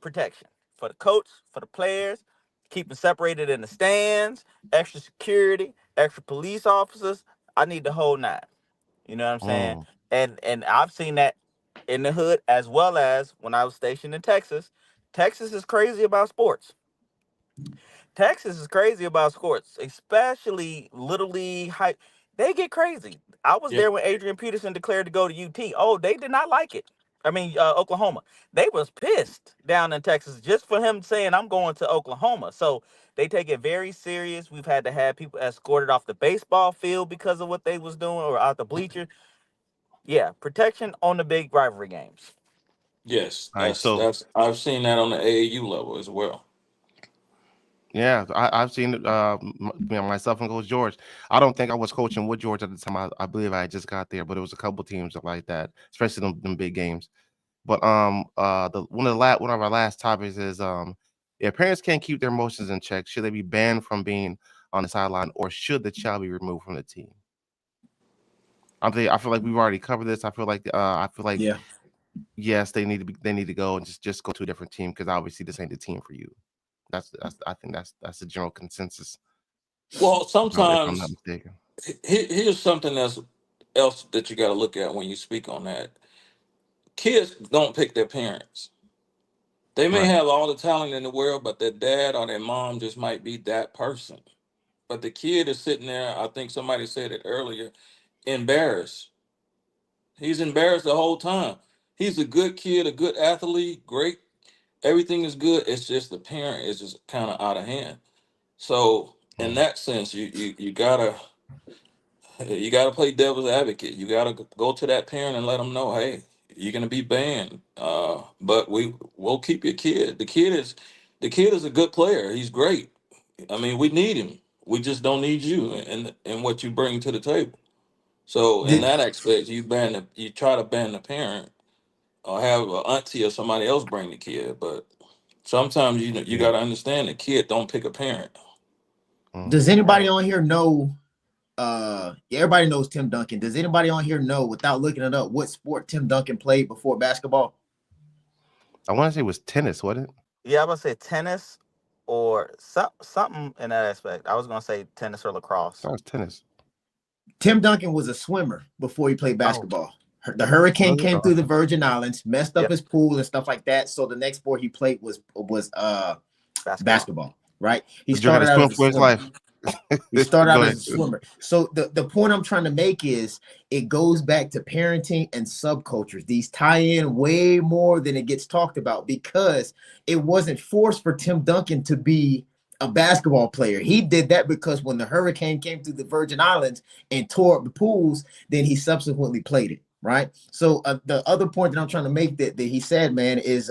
Protection for the coach, for the players, keeping separated in the stands, extra security, extra police officers. I need the whole nine. You know what I'm saying? And I've seen that in the hood, as well as when I was stationed in Texas. Texas is crazy about sports. Texas is crazy about sports, especially Little League. They get crazy. I was there when Adrian Peterson declared to go to UT. Oh, they did not like it. I mean, Oklahoma. They was pissed down in Texas just for him saying, I'm going to Oklahoma. So they take it very serious. We've had to have people escorted off the baseball field because of what they was doing, or out the bleachers. Yeah, protection on the big rivalry games. Yes, All right, that's I've seen that on the AAU level as well. Yeah, I've seen it. Myself and Coach George. I don't think I was coaching with George at the time. I believe I just got there, but it was a couple teams like that, especially them big games. But one of our last topics is if parents can't keep their emotions in check, should they be banned from being on the sideline, or should the child be removed from the team? I feel like we've already covered this. I feel like Yeah. yes, they need to go and just go to a different team, because obviously this ain't the team for you. I think that's the general consensus. Well, if I'm not sometimes mistaken. here's something else that you got to look at when you speak on that. Kids don't pick their parents. They may Right. have all the talent in the world, but their dad or their mom just might be that person. But the kid is sitting there, I think somebody said it earlier, embarrassed. He's embarrassed the whole time. He's a good kid, a good athlete, great. Everything is good. It's just the parent is just kind of out of hand. So in that sense, you gotta play devil's advocate. You gotta go to that parent and let them know, hey, you're gonna be banned. But we'll keep your kid. The kid is a good player. He's great. I mean, we need him. We just don't need you and what you bring to the table. So in that aspect, you try to ban the parent, or have an auntie or somebody else bring the kid. But sometimes you got to understand the kid don't pick a parent. Does anybody on here know? Everybody knows Tim Duncan. Does anybody on here know, without looking it up, what sport Tim Duncan played before basketball? I want to say it was tennis, wasn't it? Yeah, I was gonna say tennis or something in that aspect. I was gonna say tennis or lacrosse. That was tennis. Tim Duncan was a swimmer before he played basketball. The hurricane came through the Virgin Islands, messed up his pool and stuff like that. So the next sport he played was basketball. Right? He started out as a swimmer. He started out as a swimmer. So the point I'm trying to make is it goes back to parenting and subcultures. These tie in way more than it gets talked about, because it wasn't forced for Tim Duncan to be a basketball player. He did that because when the hurricane came through the Virgin Islands and tore up the pools, then he subsequently played it. Right. So the other point that I'm trying to make that he said, man, is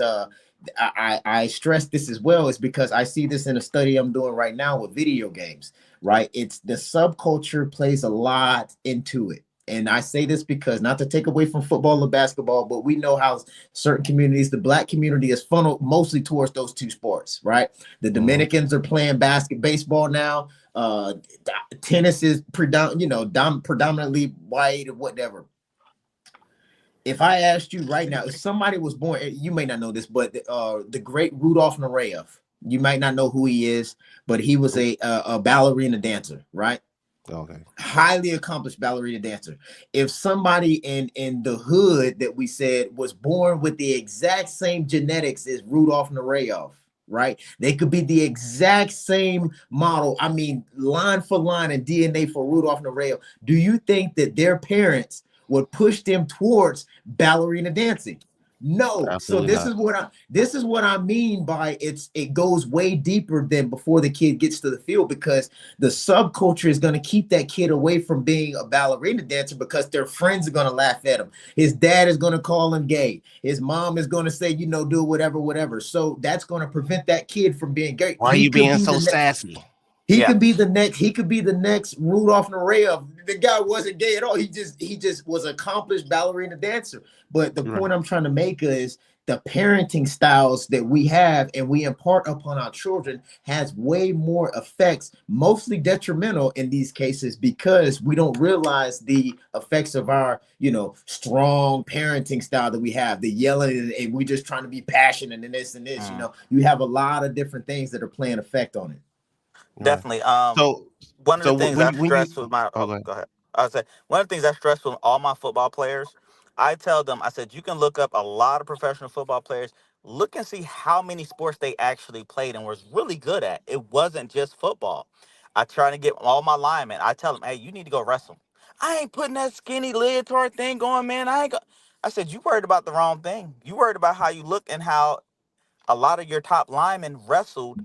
I stress this as well, is because I see this in a study I'm doing right now with video games, right? It's the subculture plays a lot into it. And I say this because, not to take away from football or basketball, but we know how certain communities, the Black community, is funneled mostly towards those two sports, right? The Dominicans are playing baseball now. Tennis is predominantly white or whatever. If I asked you right now, if somebody was born, you may not know this, but the great Rudolph Nureyev, you might not know who he is, but he was a ballerina dancer, right? Okay. Highly accomplished ballerina dancer. If somebody in the hood that we said was born with the exact same genetics as Rudolph Nureyev, right? They could be the exact same model. I mean, line for line and DNA for Rudolph Nureyev. Do you think that their parents would push them towards ballerina dancing? No. Absolutely So this is what I mean by it goes way deeper than before the kid gets to the field, because the subculture is going to keep that kid away from being a ballerina dancer, because their friends are going to laugh at him. His dad is going to call him gay. His mom is going to say, do whatever. So that's going to prevent that kid from being gay. Why are you being so sassy? He could be the next Rudolph Narea. The guy wasn't gay at all. He just was an accomplished ballerina dancer. But the point I'm trying to make is the parenting styles that we have and we impart upon our children has way more effects, mostly detrimental in these cases, because we don't realize the effects of our, strong parenting style that we have, the yelling, and we just trying to be passionate and this and this. You have a lot of different things that are playing effect on it. Definitely. One of the things I stress with my go ahead. I would say one of the things I stress with all my football players, I tell them, I said, you can look up a lot of professional football players, look and see how many sports they actually played and was really good at. It wasn't just football. I try to get all my linemen. I tell them, hey, you need to go wrestle. I ain't putting that skinny leotard thing going, man. I said, you worried about the wrong thing. You worried about how you look and how a lot of your top linemen wrestled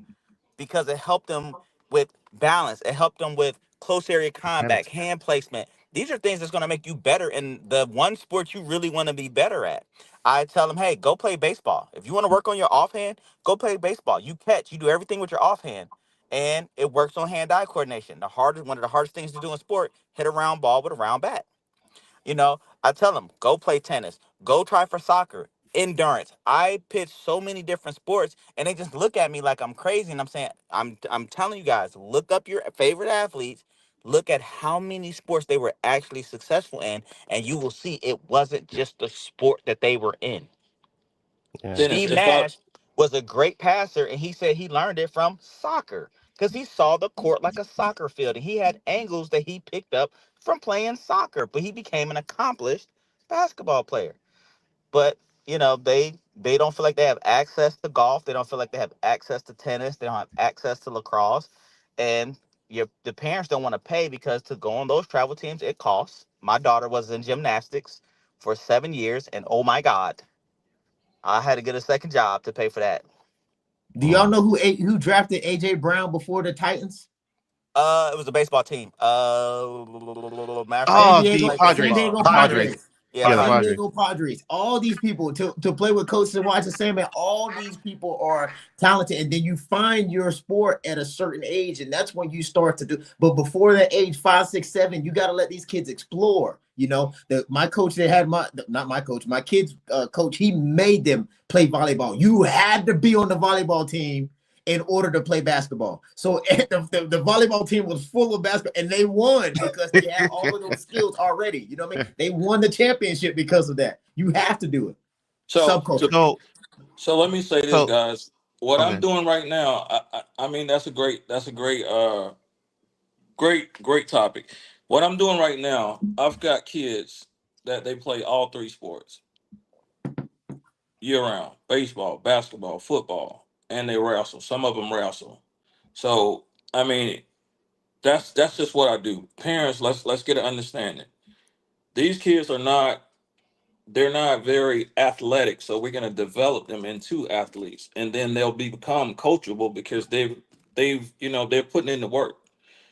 because it helped them with balance. It helped them with close area combat, hand placement. These are things that's going to make you better in the one sport you really want to be better at. I tell them, hey, go play baseball. If you want to work on your offhand, go play baseball. You catch, you do everything with your offhand. And it works on hand-eye coordination. One of the hardest things to do in sport, hit a round ball with a round bat. I tell them, go play tennis, go try for soccer, endurance. I pitch so many different sports and they just look at me like I'm crazy. And I'm saying, I'm telling you guys, look up your favorite athletes, look at how many sports they were actually successful in, and you will see it wasn't just the sport that they were in. Yeah. Steve Nash was a great passer, and he said he learned it from soccer because he saw the court like a soccer field, and he had angles that he picked up from playing soccer, but he became an accomplished basketball player. But, they don't feel like they have access to golf. They don't feel like they have access to tennis. They don't have access to lacrosse. And the parents don't want to pay because to go on those travel teams, it costs. My daughter was in gymnastics for 7 years, and oh my God, I had to get a second job to pay for that. Do y'all know who drafted AJ Brown before the Titans? It was a baseball team. The Padres. Padres. Yeah, San Diego Padres. All these people to play with coaches and watch the same man. All these people are talented, and then you find your sport at a certain age, and that's when you start to do. But before that age, 5, 6, 7, you got to let these kids explore. My coach that had my kids' coach, he made them play volleyball. You had to be on the volleyball team in order to play basketball. So the volleyball team was full of basketball, and they won because they had all of those skills already. You know what I mean? They won the championship because of that. You have to do it. So let me say this, guys. What I'm doing right now, I mean, that's a great topic. What I'm doing right now, I've got kids that they play all 3 sports year round: baseball, basketball, football, and they wrestle. Some of them wrestle. So, I mean, that's just what I do. Parents, let's get an understanding. These kids they're not very athletic, so we're going to develop them into athletes, and then they'll become coachable because they're putting in the work.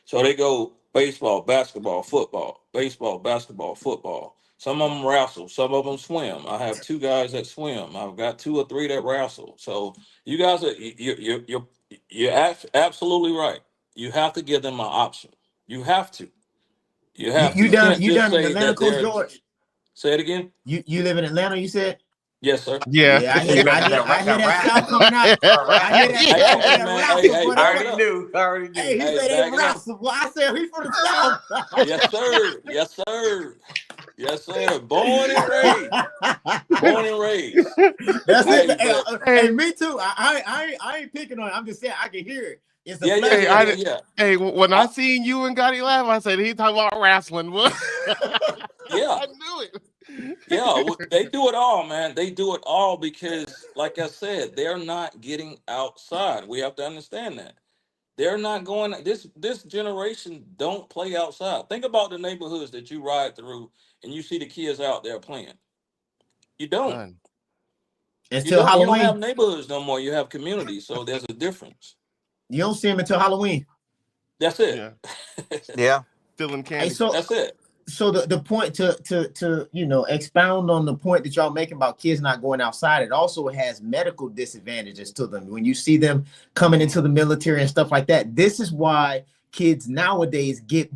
So they go baseball, basketball, football, baseball, basketball, football. Some of them wrestle, some of them swim. I have 2 guys that swim. I've got 2 or 3 that wrestle. So you guys you're absolutely right. You have to give them an option. You have to. You down in Atlanta, Coach George? Say it again. You live in Atlanta, you said? Yes, sir. Yeah. I hear that sound coming out. I hear that. I already knew. Hey, he said they wrestle. Well, I said he's from the South. Yes, sir. Yes, sir. Yes, sir. Born and raised. That's it. Hey, me too. I ain't picking on it. I'm just saying I can hear it. It's a yeah. Hey, when I seen you and Gotti laugh, I said he talking about wrestling. Yeah, I knew it. Yeah, they do it all, man. They do it all because, like I said, they're not getting outside. We have to understand that. They're not going. This generation don't play outside. Think about the neighborhoods that you ride through, and you see the kids out there playing. You don't. Until Halloween. You don't have neighborhoods no more. You have communities, so there's a difference. You don't see them until Halloween. That's it. Yeah. Still in Kansas. Hey, that's it. So the point to expound on the point that y'all making about kids not going outside, it also has medical disadvantages to them when you see them coming into the military and stuff like that. This is why kids nowadays get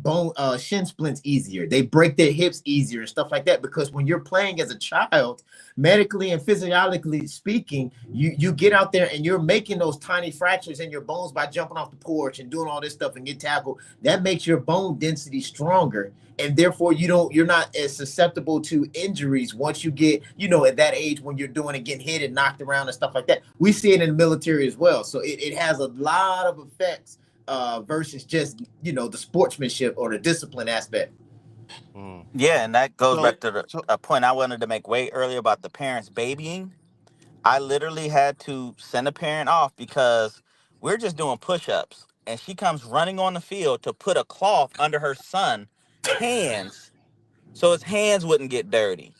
shin splints easier. They break their hips easier and stuff like that, because when you're playing as a child, medically and physiologically speaking, you get out there and you're making those tiny fractures in your bones by jumping off the porch and doing all this stuff and get tackled. That makes your bone density stronger, and therefore you're not as susceptible to injuries once you get at that age when you're doing it, getting hit and knocked around and stuff like that. We see it in the military as well, so it has a lot of effects versus just the sportsmanship or the discipline aspect. Yeah, and that goes So, back to so a point I wanted to make way earlier about the parents babying. I literally had to send a parent off because we're just doing push-ups, and she comes running on the field to put a cloth under her son's hands so his hands wouldn't get dirty.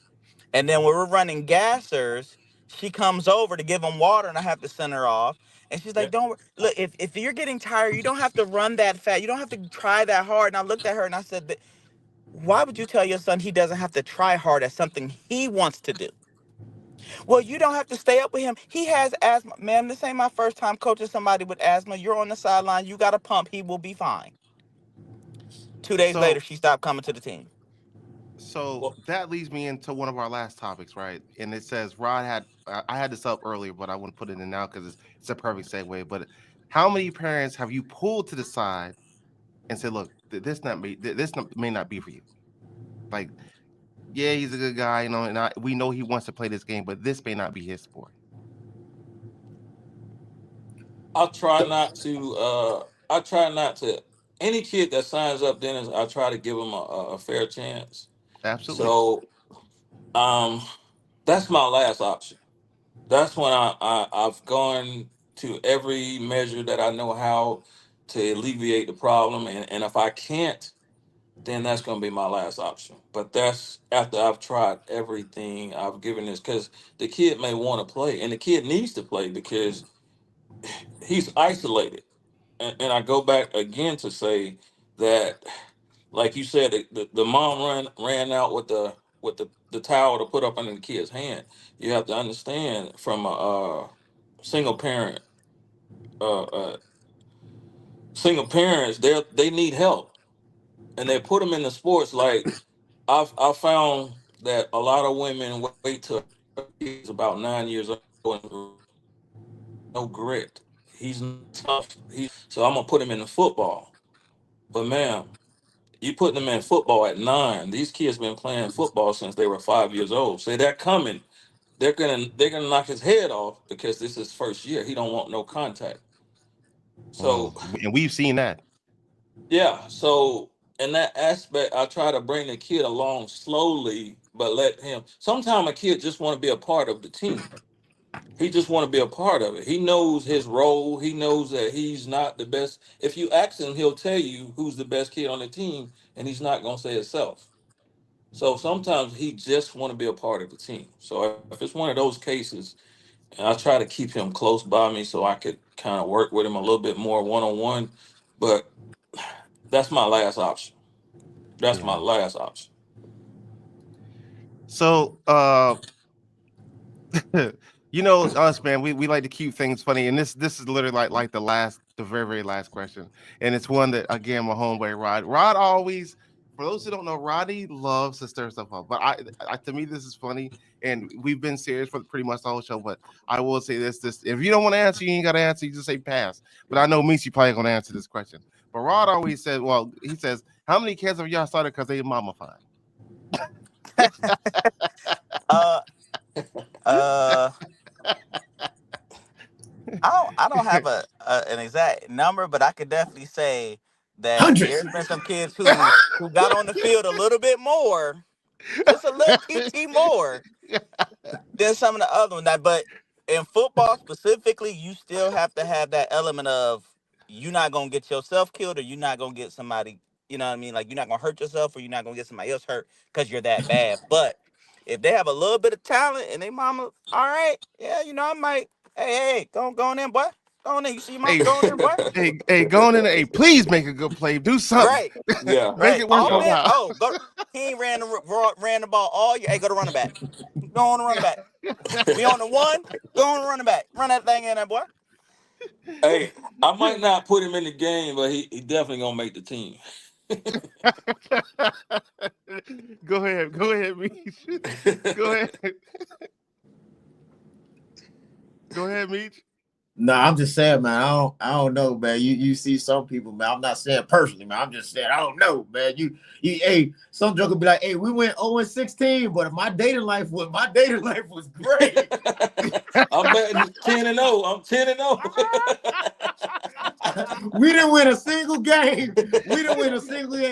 And then when we're running gassers, she comes over to give him water, and I have to send her off. And she's Yeah. like, "Don't look. If you're getting tired, you don't have to run that fast. You don't have to try that hard." And I looked at her and I said, "Why would you tell your son he doesn't have to try hard at something he wants to do?" Well, you don't have to stay up with him. He has asthma. Ma'am, this ain't my first time coaching somebody with asthma. You're on the sideline. You got a pump. He will be fine. 2 days later, so she stopped coming to the team. so Well, that leads me into one of our last topics, right? And it says Rod had I had this up earlier, but I wouldn't put it in now because it's a perfect segue. But how many parents have you pulled to the side and said, "Look, may not be for you. Like, yeah, he's a good guy, and we know he wants to play this game, but this may not be his sport." I try not to. I try not to. Any kid that signs up, Dennis, I try to give them a fair chance. Absolutely. So, um, that's my last option. That's when I've gone to every measure that I know how to alleviate the problem, and if I can't, then that's going to be my last option. But that's after I've tried everything I've given this, because the kid may want to play, and the kid needs to play because he's isolated. And I go back again to say that, like you said, the mom ran out with the towel to put up under the kid's hand. You have to understand from a single parent, uh, uh, single parents, they need help, and they put them in the sports. Like I've found that a lot of women wait till he's about 9 years old and no grit. He's not tough. So I'm gonna put him in the football. But man, you put them in football at 9. These kids been playing football since they were 5 years old. Say that coming, they're gonna knock his head off because this is first year. He don't want no contact. So And we've seen that. yeah, so in that aspect, I try to bring the kid along slowly, but let him. Sometimes a kid just want to be a part of the team. He just want to be a part of it. He knows his role. He knows that he's not the best. If you ask him, he'll tell you who's the best kid on the team, and he's not gonna say himself. So sometimes he just want to be a part of the team. So if it's one of those cases, and I try to keep him close by me so I could kind of work with him a little bit more one on one. But that's my last option. That's my Yeah. last option. So, us, man, we like to keep things funny, and this is literally like the very very last question, and it's one that again my homeboy Rod always. For those who don't know, Roddy loves to stir stuff up, but I to me this is funny, and we've been serious for pretty much the whole show. But I will say this: if you don't want to answer, you ain't got to answer. You just say pass. But I know Meechie probably gonna answer this question. But Rod always said, well, he says, how many kids have y'all started because they mummified? Uh, uh, I don't have an exact number, but I could definitely say that Hundreds. there's been some kids who got on the field a little bit more, just a little tt more than some of the other ones. But in football specifically, you still have to have that element of you're not gonna get yourself killed, or you're not gonna get somebody. You know what I mean? Like, you're not gonna hurt yourself, or you're not gonna get somebody else hurt because you're that bad. But if they have a little bit of talent and they mama, all right, yeah, I might. Hey, go on in, boy. Go on in. You see your mom? Go on in, boy. Hey, go on in. Hey, please make a good play. Do something. Right. Yeah. Make Right. it worth All a man. while. Oh, go. He ain't ran the ball all year. Hey, go to running back. Go on the running back. We on the one. Go on the running back. Run that thing in there, boy. Hey, I might not put him in the game, but he definitely gonna make the team. Go ahead, Meech. Go ahead. Go ahead, Meech. No, I'm just saying, man. I don't know, man. You see some people, man. I'm not saying personally, man. I'm just saying I don't know, man. Hey, some joke will be like, hey, we went 0-16, but my dating life was great. I'm betting 10-0. I'm 10-0. We didn't win a single game.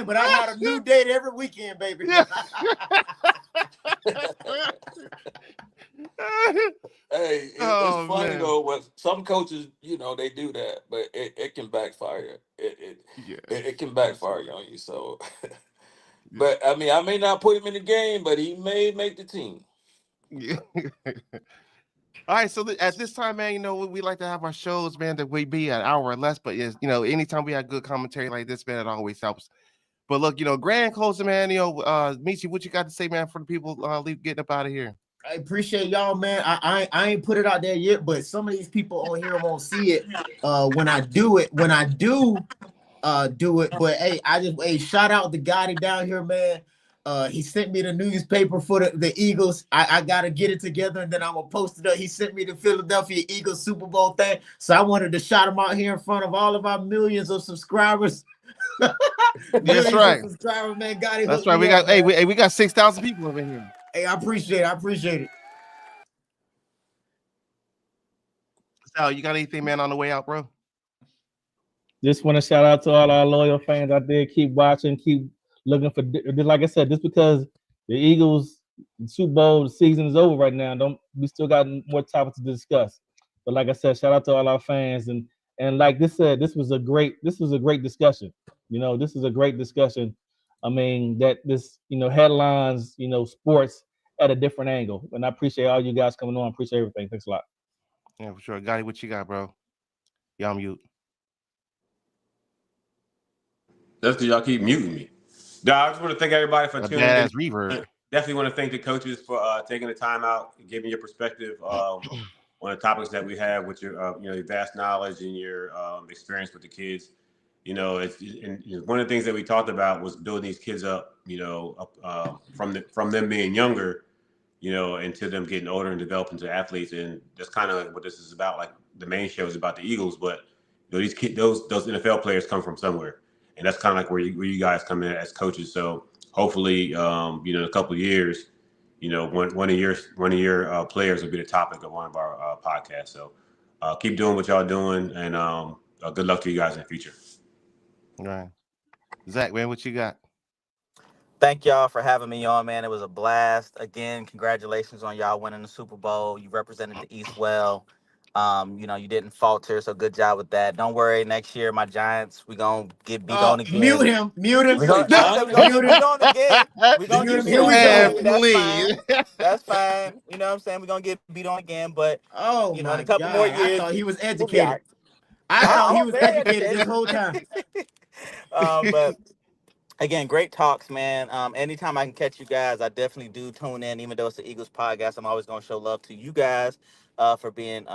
But I had a new date every weekend, baby. Hey, it's funny though. But some coaches, they do that, but it can backfire. It can backfire on you. So, but I mean, I may not put him in the game, but he may make the team. Yeah. All right, so at this time, man, we like to have our shows, man, that we be an hour or less, but anytime we have good commentary like this, man, it always helps. But look, grand closing, man, Meechie, what you got to say, man, for the people getting up out of here? I appreciate y'all, man. I ain't put it out there yet, but some of these people on here won't see it when I do it. When I do it, but hey, shout out the guy down here, man. He sent me the newspaper for the Eagles. I gotta get it together and then I'm gonna post it up. He sent me the Philadelphia Eagles Super Bowl thing, so I wanted to shout him out here in front of all of our millions of subscribers. That's right, subscribers, man. That's right. We got we got 6,000 people over here. Hey, I appreciate it. Sal, you got anything, man, on the way out, bro? Just want to shout out to all our loyal fans out there. Keep watching, keep looking for. Like I said, just because the Eagles Super Bowl season is over right now, we still got more topics to discuss. But like I said, shout out to all our fans and like this said, this was a great discussion. This is a great discussion. I mean that this headlines sports at a different angle, and I appreciate all you guys coming on. Appreciate everything. Thanks a lot. Yeah, for sure. Gotti, what you got, bro? Y'all mute. That's because y'all keep muting me. I just want to thank everybody for tuning in. Reverb. Definitely want to thank the coaches for taking the time out and giving your perspective on the topics that we have with your your vast knowledge and your experience with the kids. One of the things that we talked about was building these kids up, from them being younger, into them getting older and developing to athletes. And that's kind of what this is about. Like the main show is about the Eagles, but these kids, those NFL players come from somewhere, and that's kind of like where you guys come in as coaches. So hopefully, in a couple of years, one of your players will be the topic of one of our podcasts. So keep doing what y'all doing, and good luck to you guys in the future. All right, Zach, man, what you got? Thank y'all for having me on, man. It was a blast. Again, congratulations on y'all winning the Super Bowl. You represented the East well. You didn't falter, so good job with that. Don't worry, next year, my Giants, we're going to get beat on again. Mute him. We're going to get beat on again. We're going to get beat on again. That's fine. You know what I'm saying? We're going to get beat on again, but in a couple more years. I thought he was educated. I thought he was educated this whole time. But again, great talks, man. Anytime I can catch you guys, I definitely do tune in. Even though it's the Eagles podcast, I'm always going to show love to you guys for being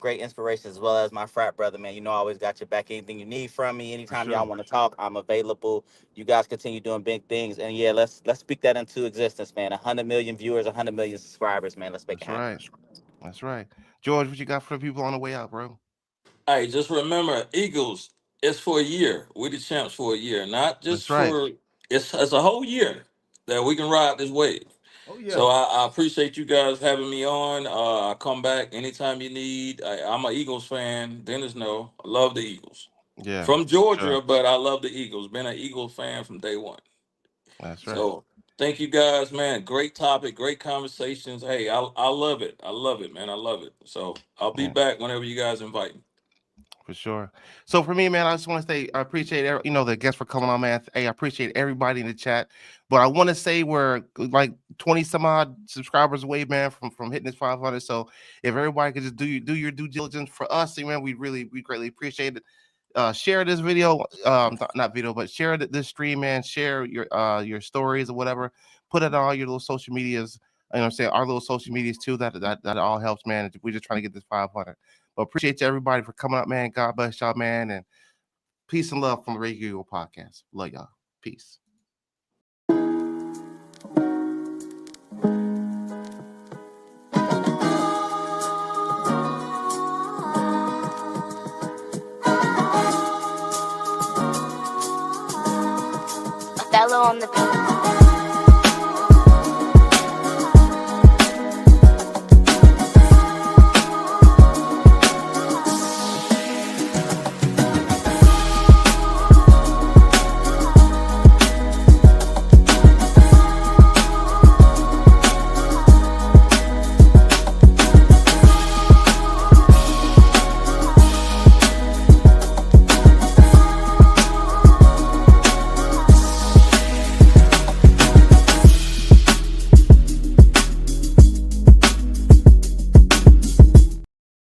great inspiration, as well as my frat brother, man. I always got your back. Anything you need from me, anytime y'all want to talk, I'm available. You guys continue doing big things. And yeah, let's speak that into existence, man. 100 million viewers, 100 million subscribers, man. Let's make it happen. That's right. George, what you got for the people on the way out, bro? Hey, just remember, Eagles, it's for a year. We're the champs for a year, not just for it's a whole year that we can ride this wave. Oh, yeah. So I appreciate you guys having me on. I come back anytime you need. I'm an Eagles fan. Dennis know. I love the Eagles. Yeah. From Georgia, but I love the Eagles. Been an Eagles fan from day one. That's right. So thank you guys, man. Great topic, great conversations. Hey, I love it. I love it, man. I love it. So I'll be back whenever you guys invite me. For sure. So for me, man, I just want to say I appreciate the guests for coming on, man. Hey, I appreciate everybody in the chat. But I want to say we're like 20 some odd subscribers away, man, from hitting this 500. So if everybody could just do your due diligence for us, man, we greatly appreciate it. Share this video, not video, but share this stream, man. Share your stories or whatever. Put it on all your little social medias. You know what I'm saying? Our little social medias too. That all helps, man. We're just trying to get this 500. But appreciate everybody for coming up, man. God bless y'all, man. And peace and love from the Regal Eagle Podcast. Love y'all. Peace. Othello on the beat.